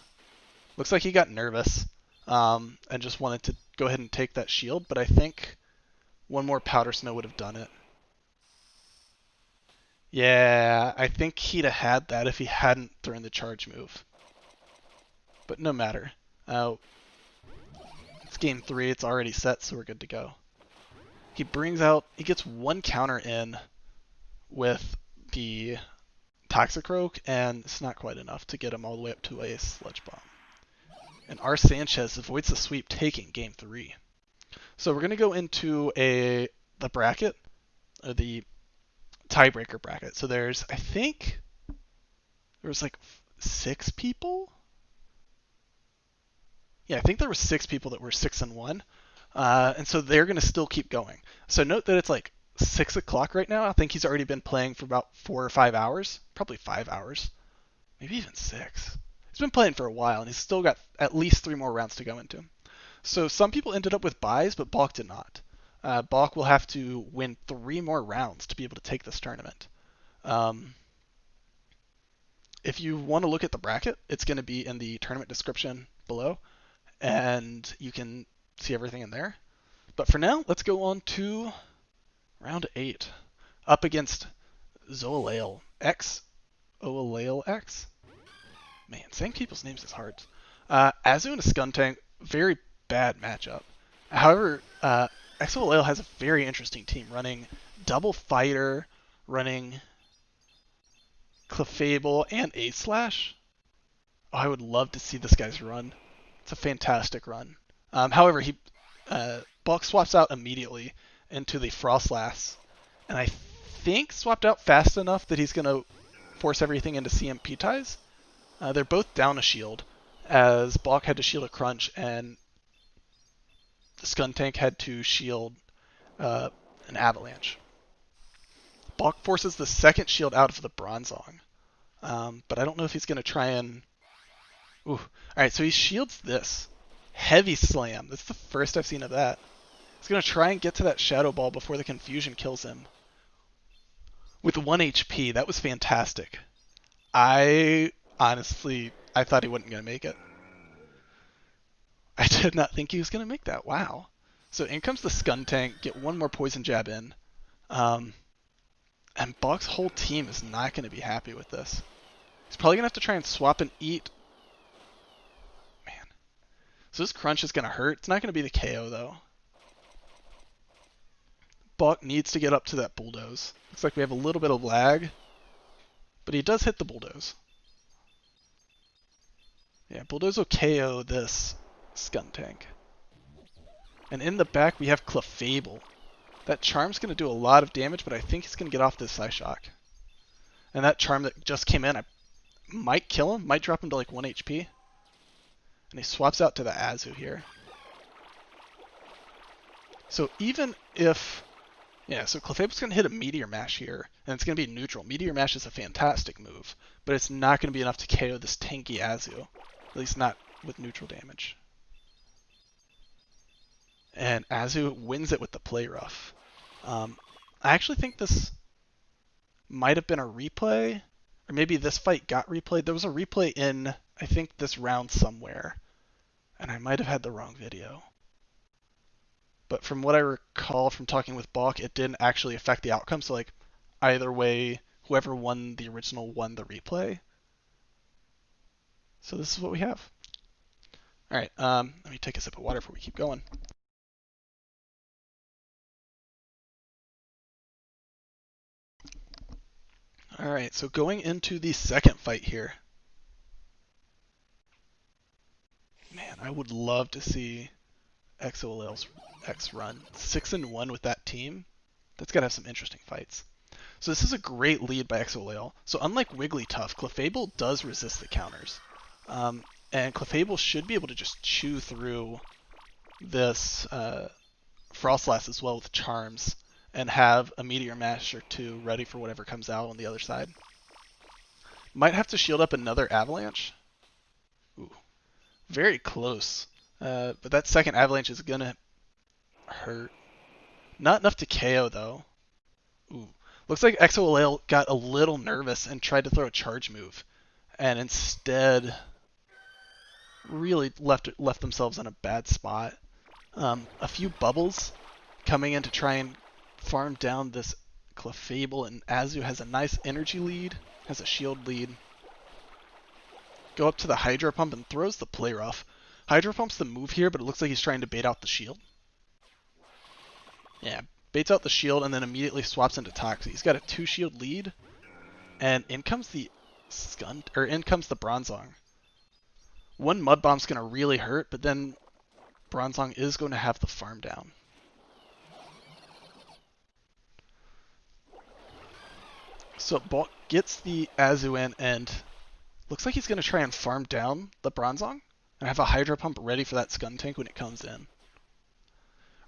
Looks like he got nervous and just wanted to go ahead and take that shield, but I think one more Powder Snow would have done it. Yeah, I think he'd have had that if he hadn't thrown the charge move. But no matter. It's game 3, it's already set, so we're good to go. He gets one counter in with the Toxicroak, and it's not quite enough to get him all the way up to a Sludge Bomb. And rsanchez avoids the sweep, taking game 3. So we're going to go into the bracket, or the tiebreaker bracket. So there's, I think, there was like 6 people? Yeah, I think there were 6 people that were 6-1. And so they're going to still keep going. So note that it's like 6 o'clock right now. I think he's already been playing for about 4 or 5 hours. Probably 5 hours. Maybe even 6. He's been playing for a while, and he's still got at least 3 more rounds to go into him. So some people ended up with buys, but Balk did not. Balk will have to win 3 more rounds to be able to take this tournament. If you want to look at the bracket, it's going to be in the tournament description below, and you can see everything in there. But for now, let's go on to round 8. Up against Zoalail X. Oalail X? Man, saying people's names is hard. Azu and a Skuntank, very bad matchup. However, Xoalail has a very interesting team, running double fighter, running Clefable and Ace Slash. Oh, I would love to see this guy's run. It's a fantastic run. However, Balk swaps out immediately into the Froslass, and I think swapped out fast enough that he's going to force everything into CMP ties. They're both down a shield, as Balk had to shield a Crunch, and the Skuntank had to shield an Avalanche. Balk forces the second shield out of the Bronzong, but I don't know if he's going to try and... Ooh. Alright, so he shields this. Heavy Slam. That's the first I've seen of that. He's going to try and get to that Shadow Ball before the Confusion kills him. With 1 HP, that was fantastic. Honestly, I thought he wasn't going to make it. I did not think he was going to make that. Wow. So in comes the Skuntank, get one more Poison Jab in. And Balk's whole team is not going to be happy with this. He's probably going to have to try and swap and eat. Man. So this Crunch is going to hurt. It's not going to be the KO, though. Balk needs to get up to that Bulldoze. Looks like we have a little bit of lag. But he does hit the Bulldoze. Yeah, Bulldoze will KO this Skuntank. And in the back, we have Clefable. That Charm's going to do a lot of damage, but I think he's going to get off this Psyshock. And that Charm that just came in, I might kill him, might drop him to like 1 HP. And he swaps out to the Azu here. So even if... Yeah, so Clefable's going to hit a Meteor Mash here, and it's going to be neutral. Meteor Mash is a fantastic move, but it's not going to be enough to KO this tanky Azu. At least not with neutral damage. And Azu wins it with the Play Rough. I actually think this might have been a replay, or maybe this fight got replayed. There was a replay in, I think, this round somewhere, and I might have had the wrong video. But from what I recall from talking with Balk, it didn't actually affect the outcome. So, like, either way, whoever won the original won the replay. So this is what we have. All right, let me take a sip of water before we keep going. All right, so going into the second fight here. Man, I would love to see XOLL's X run 6-1 with that team. That's got to have some interesting fights. So this is a great lead by XOLL. So unlike Wigglytuff, Clefable does resist the counters. And Clefable should be able to just chew through this Frostlass as well with Charms and have a Meteor Mash or two ready for whatever comes out on the other side. Might have to shield up another Avalanche. Ooh, very close. But that second Avalanche is going to hurt. Not enough to KO, though. Ooh. Looks like XOLL got a little nervous and tried to throw a charge move. And instead really left themselves in a bad spot. A few bubbles coming in to try and farm down this Clefable, and Azu has a nice energy lead, has a shield lead. Go up to the Hydro Pump and throws the Play Rough. Hydro Pump's the move here, but it looks like he's trying to bait out the shield. Yeah, baits out the shield and then immediately swaps into Toxie. He's got a 2 shield lead, and in comes the in comes the Bronzong. One Mud Bomb's gonna really hurt, but then Bronzong is going to have the farm down. So Balk gets the Azu in, and looks like he's going to try and farm down the Bronzong and have a Hydro Pump ready for that Skuntank when it comes in.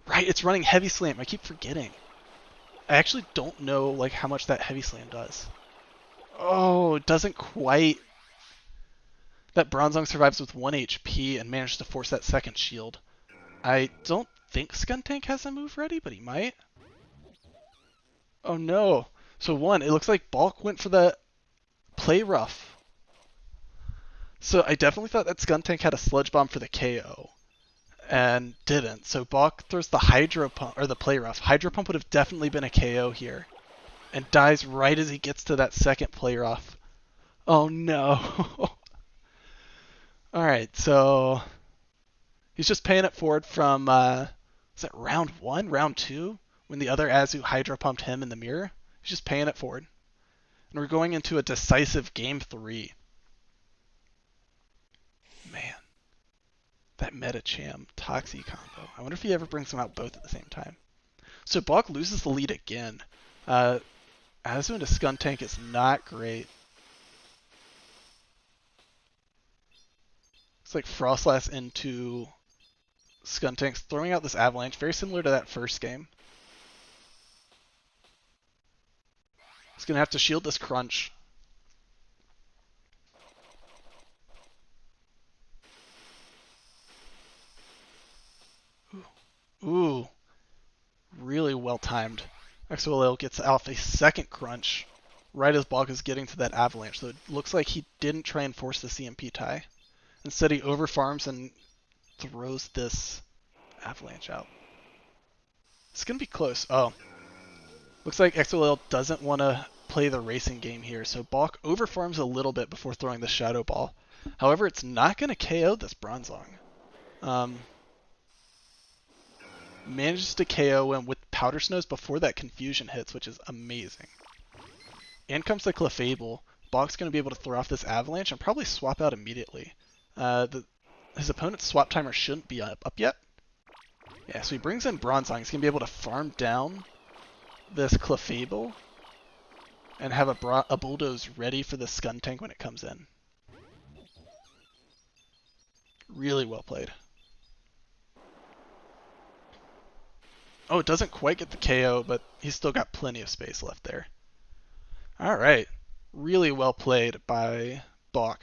Right, it's running Heavy Slam. I keep forgetting. I actually don't know like how much that Heavy Slam does. Oh, it doesn't quite. That Bronzong survives with 1 HP and manages to force that second shield. I don't think Skuntank has a move ready, but he might. Oh no. So one, it looks like Balk went for the Play Rough. So I definitely thought that Skuntank had a Sludge Bomb for the KO. And didn't. So Balk throws the Hydro Pump, or the Play Rough. Hydro Pump would have definitely been a KO here. And dies right as he gets to that second Play Rough. Oh no. Alright, so he's just paying it forward from, is it round 1, round 2? When the other Azu Hydro Pumped him in the mirror? He's just paying it forward. And we're going into a decisive game 3. Man. That Medicham Toxie combo. I wonder if he ever brings them out both at the same time. So Balk loses the lead again. Azu into Skuntank is not great. It's like Frostlass into Skuntank's throwing out this Avalanche, very similar to that first game. He's going to have to shield this Crunch. Ooh. Really well timed. XOLL gets off a second Crunch right as Balk is getting to that Avalanche. So it looks like he didn't try and force the CMP tie. Instead he overfarms and throws this Avalanche out. It's going to be close. Oh. Looks like XOLL doesn't want to play the racing game here, so Balk overfarms a little bit before throwing the Shadow Ball. However, it's not going to KO this Bronzong. Manages to KO him with Powder Snows before that Confusion hits, which is amazing. In comes the Clefable. Balk's going to be able to throw off this Avalanche and probably swap out immediately. His opponent's swap timer shouldn't be up yet. Yeah, so he brings in Bronzong. He's going to be able to farm down this Clefable and have a Bulldoze ready for the Skuntank when it comes in. Really well played. Oh, it doesn't quite get the KO, but he's still got plenty of space left there. Alright. Really well played by Balk,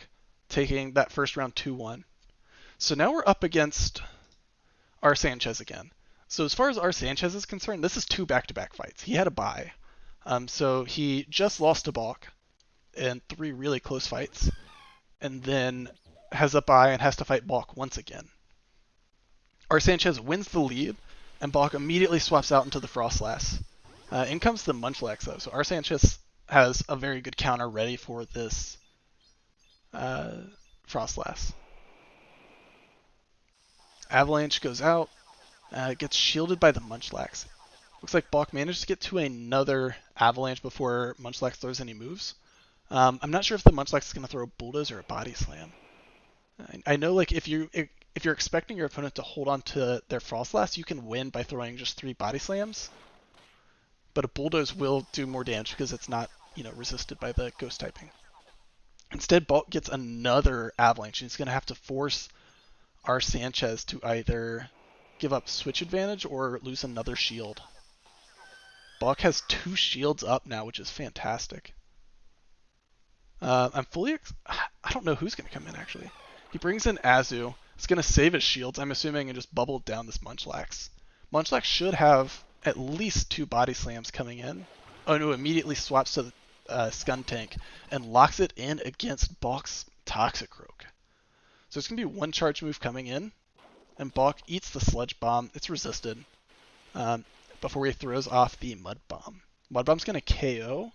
taking that first round 2-1. So now we're up against rsanchez again. So as far as rsanchez is concerned, this is 2 back-to-back fights. He had a bye. So he just lost to Balk in 3 really close fights, and then has a bye and has to fight Balk once again. rsanchez wins the lead, and Balk immediately swaps out into the Frostlass. In comes the Munchlax though, so rsanchez has a very good counter ready for this Frostlass. Avalanche goes out, gets shielded by the Munchlax. Looks like Balk managed to get to another Avalanche before Munchlax throws any moves. I'm not sure if the Munchlax is going to throw a Bulldoze or a Body Slam. I know, like, if you're expecting your opponent to hold on to their Frostlass, you can win by throwing just 3 Body Slams. But a Bulldoze will do more damage because it's not, resisted by the Ghost typing. Instead, Balk gets another Avalanche, and he's going to have to force rsanchez to either give up switch advantage or lose another shield. Balk has 2 shields up now, which is fantastic. I don't know who's going to come in, actually. He brings in Azu. It's going to save his shields, I'm assuming, and just bubble down this Munchlax. Munchlax should have at least 2 Body Slams coming in. Oh no, immediately swaps to the Skuntank and locks it in against Balk's Toxicroak. So it's going to be 1 charge move coming in, and Balk eats the Sludge Bomb. It's resisted before he throws off the Mud Bomb. Mud Bomb's going to KO,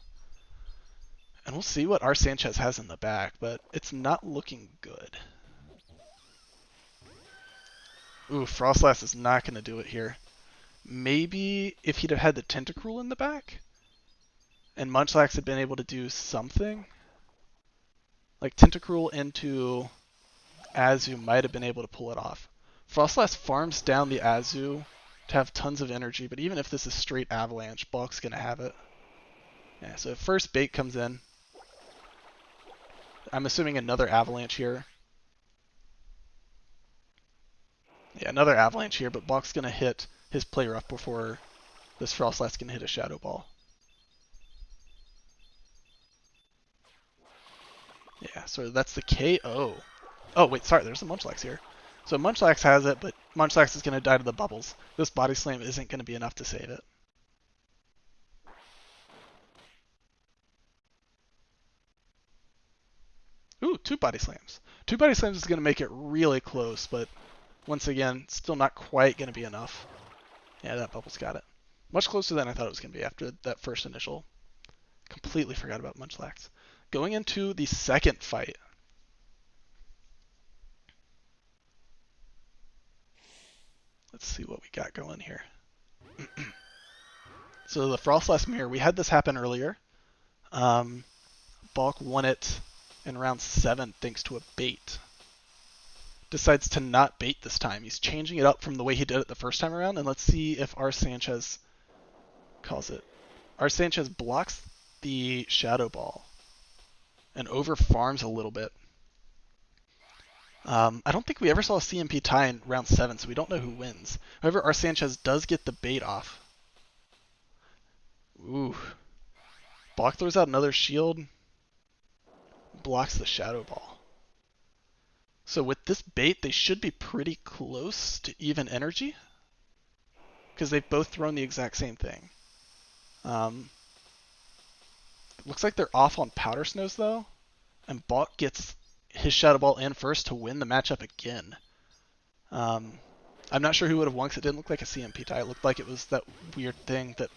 and we'll see what rsanchez has in the back, but it's not looking good. Ooh, Frostlass is not going to do it here. Maybe if he'd have had the Tentacruel in the back, and Munchlax had been able to do something, like Tentacruel into Azu might have been able to pull it off. Frostlass farms down the Azu to have tons of energy, but even if this is straight Avalanche, Balk's going to have it. Yeah, so first bait comes in. I'm assuming another Avalanche here. Yeah, another Avalanche here, but Balk's going to hit his play rough before this Frostlass can hit a Shadow Ball. Yeah, so that's the KO. Oh, wait, sorry, there's a Munchlax here. So Munchlax has it, but Munchlax is going to die to the bubbles. This Body Slam isn't going to be enough to save it. Ooh, 2 Body Slams. 2 Body Slams is going to make it really close, but once again, still not quite going to be enough. Yeah, that bubble's got it. Much closer than I thought it was going to be after that first initial. Completely forgot about Munchlax. Going into the second fight. Let's see what we got going here. So the Frostlass Mirror, we had this happen earlier. Balk won it in round 7 thanks to a bait. Decides to not bait this time. He's changing it up from the way he did it the first time around, and let's see if rsanchez calls it. rsanchez blocks the Shadow Ball and over farms a little bit. I don't think we ever saw a CMP tie in round 7, so we don't know who wins. However, rsanchez does get the bait off. Ooh. Balk throws out another shield. Blocks the Shadow Ball. So with this bait, they should be pretty close to even energy, because they've both thrown the exact same thing. Looks like they're off on Powder Snows, though, and Balk gets his Shadow Ball in first to win the matchup again. I'm not sure who would have won because it didn't look like a CMP tie. It looked like it was that weird thing that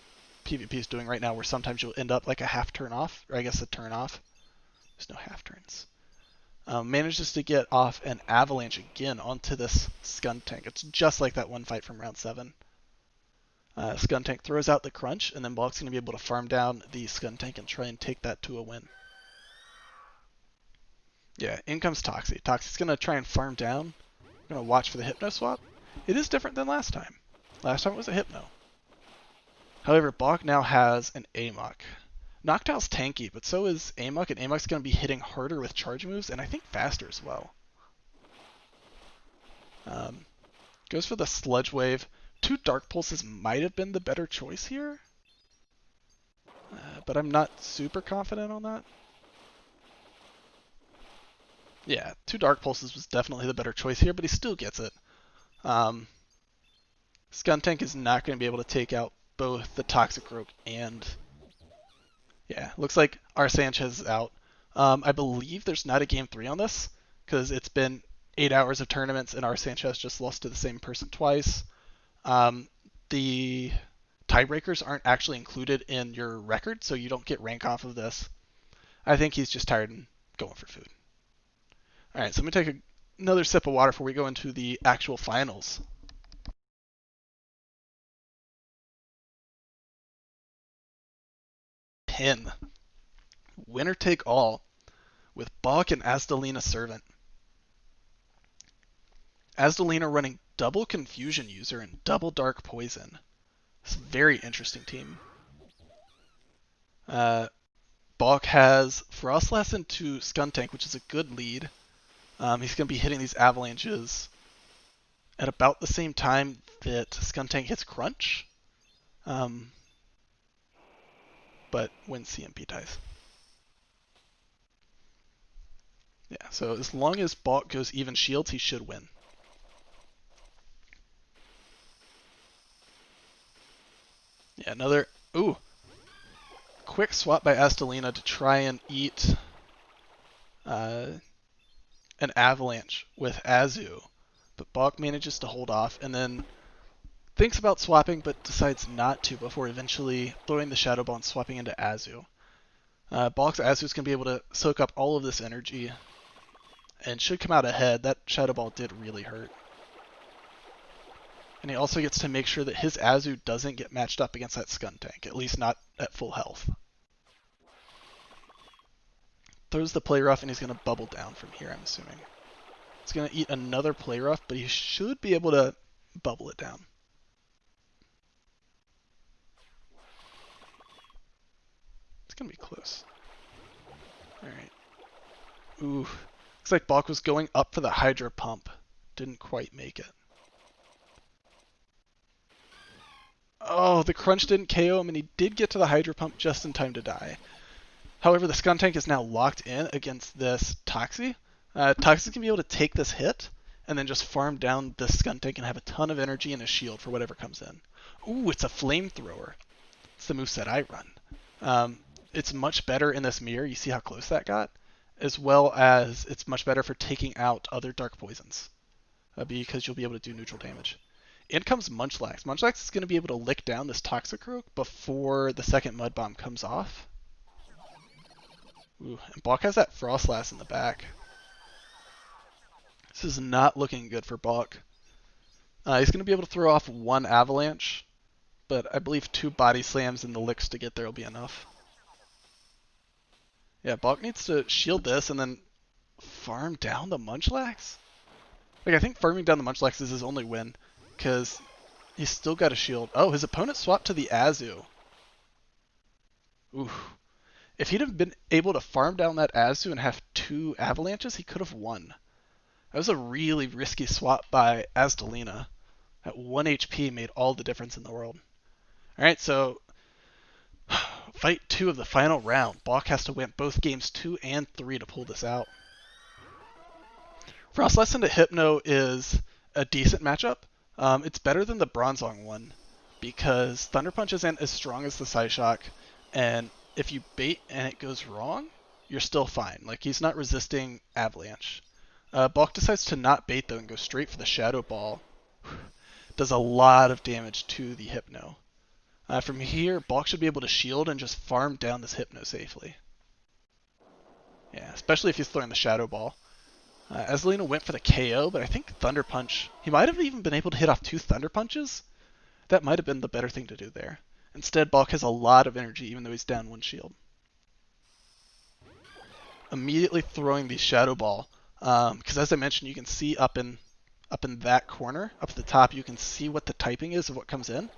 PvP is doing right now where sometimes you'll end up like a half turn off, or I guess a turn off. There's no half turns. Manages to get off an Avalanche again onto this Skuntank. It's just like that one fight from round 7. Skuntank throws out the Crunch, and then Balk's going to be able to farm down the Skuntank and try and take that to a win. Yeah, in comes Toxie. Toxie's going to try and farm down. I'm going to watch for the Hypno swap. It is different than last time. Last time it was a Hypno. However, Balk now has an Amok. Noctowl's tanky, but so is Amok, and Amok's going to be hitting harder with charge moves, and I think faster as well. Goes for the Sludge Wave. 2 Dark Pulses might have been the better choice here, but I'm not super confident on that. Yeah, 2 Dark Pulses was definitely the better choice here, but he still gets it. Skuntank is not going to be able to take out both the Toxicroak and... Yeah, looks like rsanchez is out. I believe there's not a game 3 on this, because it's been 8 hours of tournaments and rsanchez just lost to the same person twice. The tiebreakers aren't actually included in your record, so you don't get rank off of this. I think he's just tired and going for food. Alright, so let me take another sip of water before we go into the actual finals. Pin. Winner take all with Balk and Asdelina Servant. Asdelina running double Confusion User and double Dark Poison. It's a very interesting team. Balk has Frostlass into Skuntank, which is a good lead. He's going to be hitting these avalanches at about the same time that Skuntank hits Crunch, but wins CMP ties. Yeah, so as long as Balk goes even shields, he should win. Yeah, another... Ooh! Quick swap by Asdelina to try and eat an avalanche with Azu. But Balk manages to hold off and then thinks about swapping but decides not to before eventually throwing the Shadow Ball and swapping into Azu. Balk's Azu is going to be able to soak up all of this energy and should come out ahead. That Shadow Ball did really hurt. And he also gets to make sure that his Azu doesn't get matched up against that Skuntank, at least not at full health. Throws the Play Rough and he's going to bubble down from here, I'm assuming. He's going to eat another Play Rough, but he should be able to bubble it down. It's going to be close. Alright. Ooh. Looks like Balk was going up for the Hydro Pump. Didn't quite make it. Oh, the Crunch didn't KO him, and he did get to the Hydro Pump just in time to die. However, the Skuntank is now locked in against this Toxie. Toxie's going to be able to take this hit, and then just farm down this Skuntank and have a ton of energy and a shield for whatever comes in. Ooh, it's a Flamethrower. It's the moveset I run. It's much better in this mirror. You see how close that got? As well as it's much better for taking out other Dark Poisons. Because you'll be able to do neutral damage. In comes Munchlax. Munchlax is going to be able to lick down this Toxicroak before the second Mud Bomb comes off. Ooh, and Balk has that Frostlass in the back. This is not looking good for Balk. He's going to be able to throw off one Avalanche, but I believe 2 Body Slams and the licks to get there will be enough. Yeah, Balk needs to shield this and then farm down the Munchlax? Like, I think farming down the Munchlax is his only win, because he's still got a shield. Oh, his opponent swapped to the Azu. Ooh. If he'd have been able to farm down that Azu and have 2 Avalanches, he could have won. That was a really risky swap by Asdelina. At 1 HP made all the difference in the world. Alright, so fight 2 of the final round. Balk has to win both games 2 and 3 to pull this out. Frostlass into Hypno is a decent matchup. It's better than the Bronzong one because Thunder Punch isn't as strong as the Psyshock, and if you bait and it goes wrong, you're still fine. Like, he's not resisting Avalanche. Balk decides to not bait though and go straight for the Shadow Ball. Does a lot of damage to the Hypno. From here, Balk should be able to shield and just farm down this Hypno safely. Yeah, especially if he's throwing the Shadow Ball. Asdelina went for the KO, but I think Thunder Punch... He might have even been able to hit off 2 Thunder Punches. That might have been the better thing to do there. Instead, Balk has a lot of energy, even though he's down 1 shield. Immediately throwing the Shadow Ball. Because as I mentioned, you can see up in that corner, up at the top, you can see what the typing is of what comes in.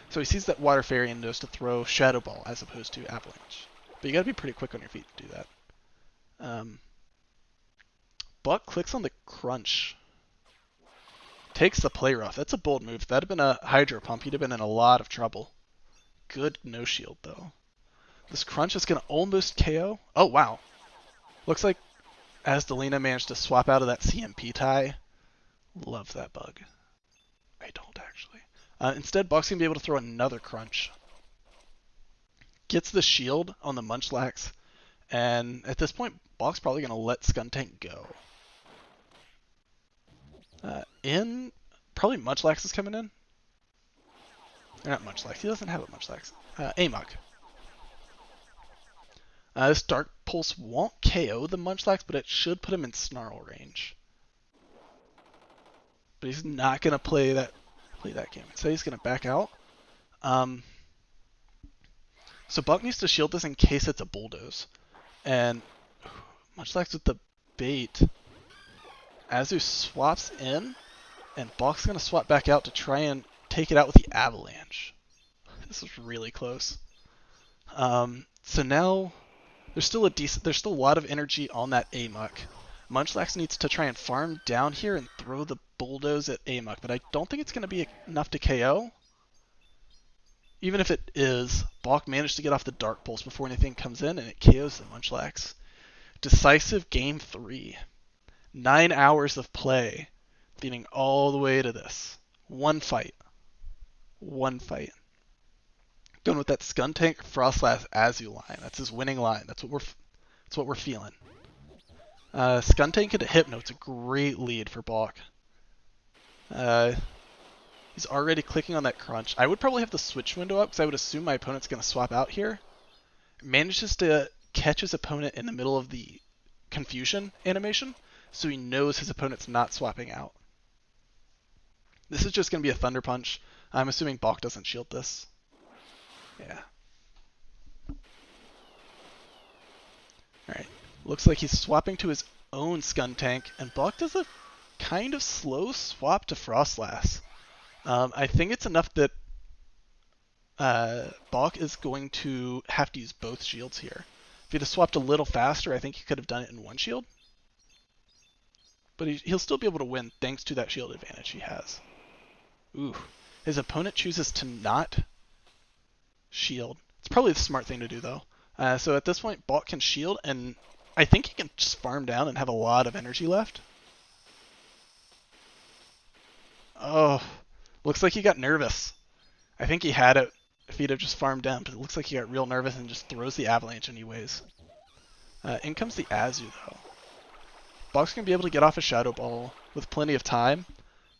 So he sees that Water Fairy and knows to throw Shadow Ball as opposed to Avalanche. But you gotta be pretty quick on your feet to do that. Balk clicks on the Crunch. Takes the Play Rough. That's a bold move. If that had been a Hydro Pump, he'd have been in a lot of trouble. Good no shield, though. This Crunch is going to almost KO. Oh, wow. Looks like Asdelina managed to swap out of that CMP tie. Love that bug. I don't, actually. Instead, Balk's going to be able to throw another Crunch. Gets the shield on the Munchlax. And at this point, Balk's probably going to let Skuntank go. Probably Munchlax is coming in. Or not Munchlax, he doesn't have a Munchlax. Amok. This Dark Pulse won't KO the Munchlax, but it should put him in Snarl range. But he's not going to play that game. So he's going to back out. So Balk needs to shield this in case it's a Bulldoze. And Munchlax with the bait. Azu swaps in, and Balk's going to swap back out to try and take it out with the Avalanche. This is really close. So now there's still a lot of energy on that Amok. Munchlax needs to try and farm down here and throw the Bulldoze at Amok, but I don't think it's going to be enough to KO. Even if it is, Balk managed to get off the Dark Pulse before anything comes in, and it KOs the Munchlax. Decisive Game 3. 9 hours of play, leading all the way to this. One fight. Going with that Skuntank, Frostlass, Azu line. That's his winning line. That's what we're feeling. Skuntank into Hypno. It's a great lead for Balk. He's already clicking on that crunch. I would probably have the switch window up because I would assume my opponent's going to swap out here. Manages to catch his opponent in the middle of the confusion animation, so he knows his opponent's not swapping out. This is just going to be a Thunder Punch. I'm assuming Balk doesn't shield this. Yeah. Alright. Looks like he's swapping to his own Skuntank, and Balk does a kind of slow swap to Frostlass. I think it's enough that Balk is going to have to use both shields here. If he'd have swapped a little faster, I think he could have done it in one shield. But he'll still be able to win thanks to that shield advantage he has. Ooh. His opponent chooses to not shield. It's probably the smart thing to do, though. So at this point, Balk can shield, and I think he can just farm down and have a lot of energy left. Oh, looks like he got nervous. I think he had it if he'd have just farmed down, but it looks like he got real nervous and just throws the Avalanche anyways. In comes the Azu, though. Balk's going to be able to get off a Shadow Ball with plenty of time.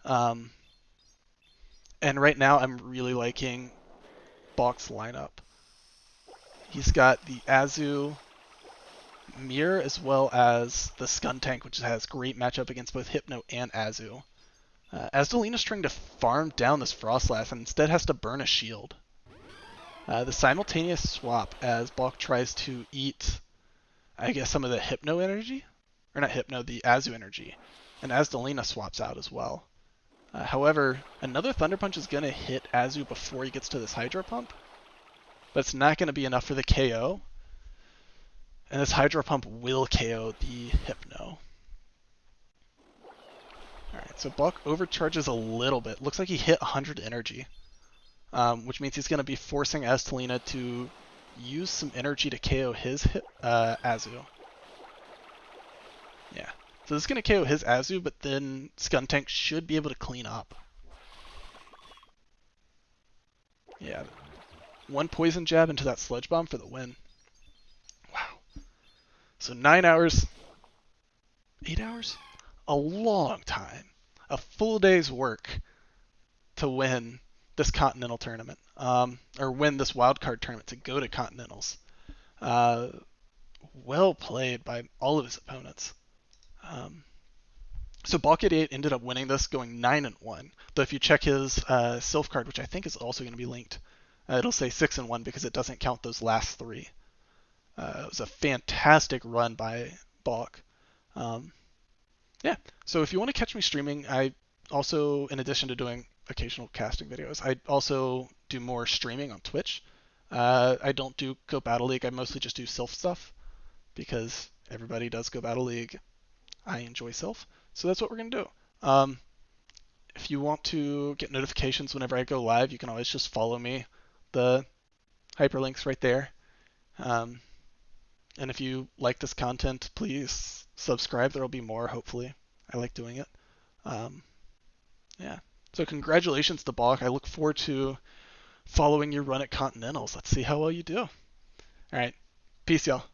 And right now, I'm really liking Balk's lineup. He's got the Azu Mirror as well as the Skuntank, which has great matchup against both Hypno and Azu. Asdelina's trying to farm down this Frostlass and instead has to burn a shield. The simultaneous swap as Balk tries to eat, I guess, some of the Hypno energy? Or not Hypno, the Azu energy. And Asdelina swaps out as well. However, another Thunder Punch is going to hit Azu before he gets to this Hydro Pump. But it's not going to be enough for the KO. And this Hydro Pump will KO the Hypno. Alright, so Balk overcharges a little bit. Looks like he hit 100 energy. Which means he's going to be forcing Asdelina to use some energy to KO his Azu. Yeah. So this is going to KO his Azu, but then Skuntank should be able to clean up. Yeah. One Poison Jab into that Sludge Bomb for the win. Wow. So 9 hours. 8 hours? A long time. A full day's work to win this Continental tournament. Or win this Wildcard tournament to go to Continentals. Well played by all of his opponents. So Balk88 ended up winning this, going 9-1. Though if you check his Sylph card, which I think is also going to be linked, it'll say 6-1 because it doesn't count those last three. It was a fantastic run by Balk. Yeah, so if you want to catch me streaming, I also, in addition to doing occasional casting videos, I also do more streaming on Twitch. I don't do Go Battle League, I mostly just do Sylph stuff, because everybody does Go Battle League. I enjoy Sylph, so that's what we're going to do. If you want to get notifications whenever I go live, you can always just follow me. The hyperlink's right there. And if you like this content, please subscribe. There will be more, hopefully. I like doing it. Yeah. So congratulations to Balk. I look forward to following your run at Continentals. Let's see how well you do. All right. Peace, y'all.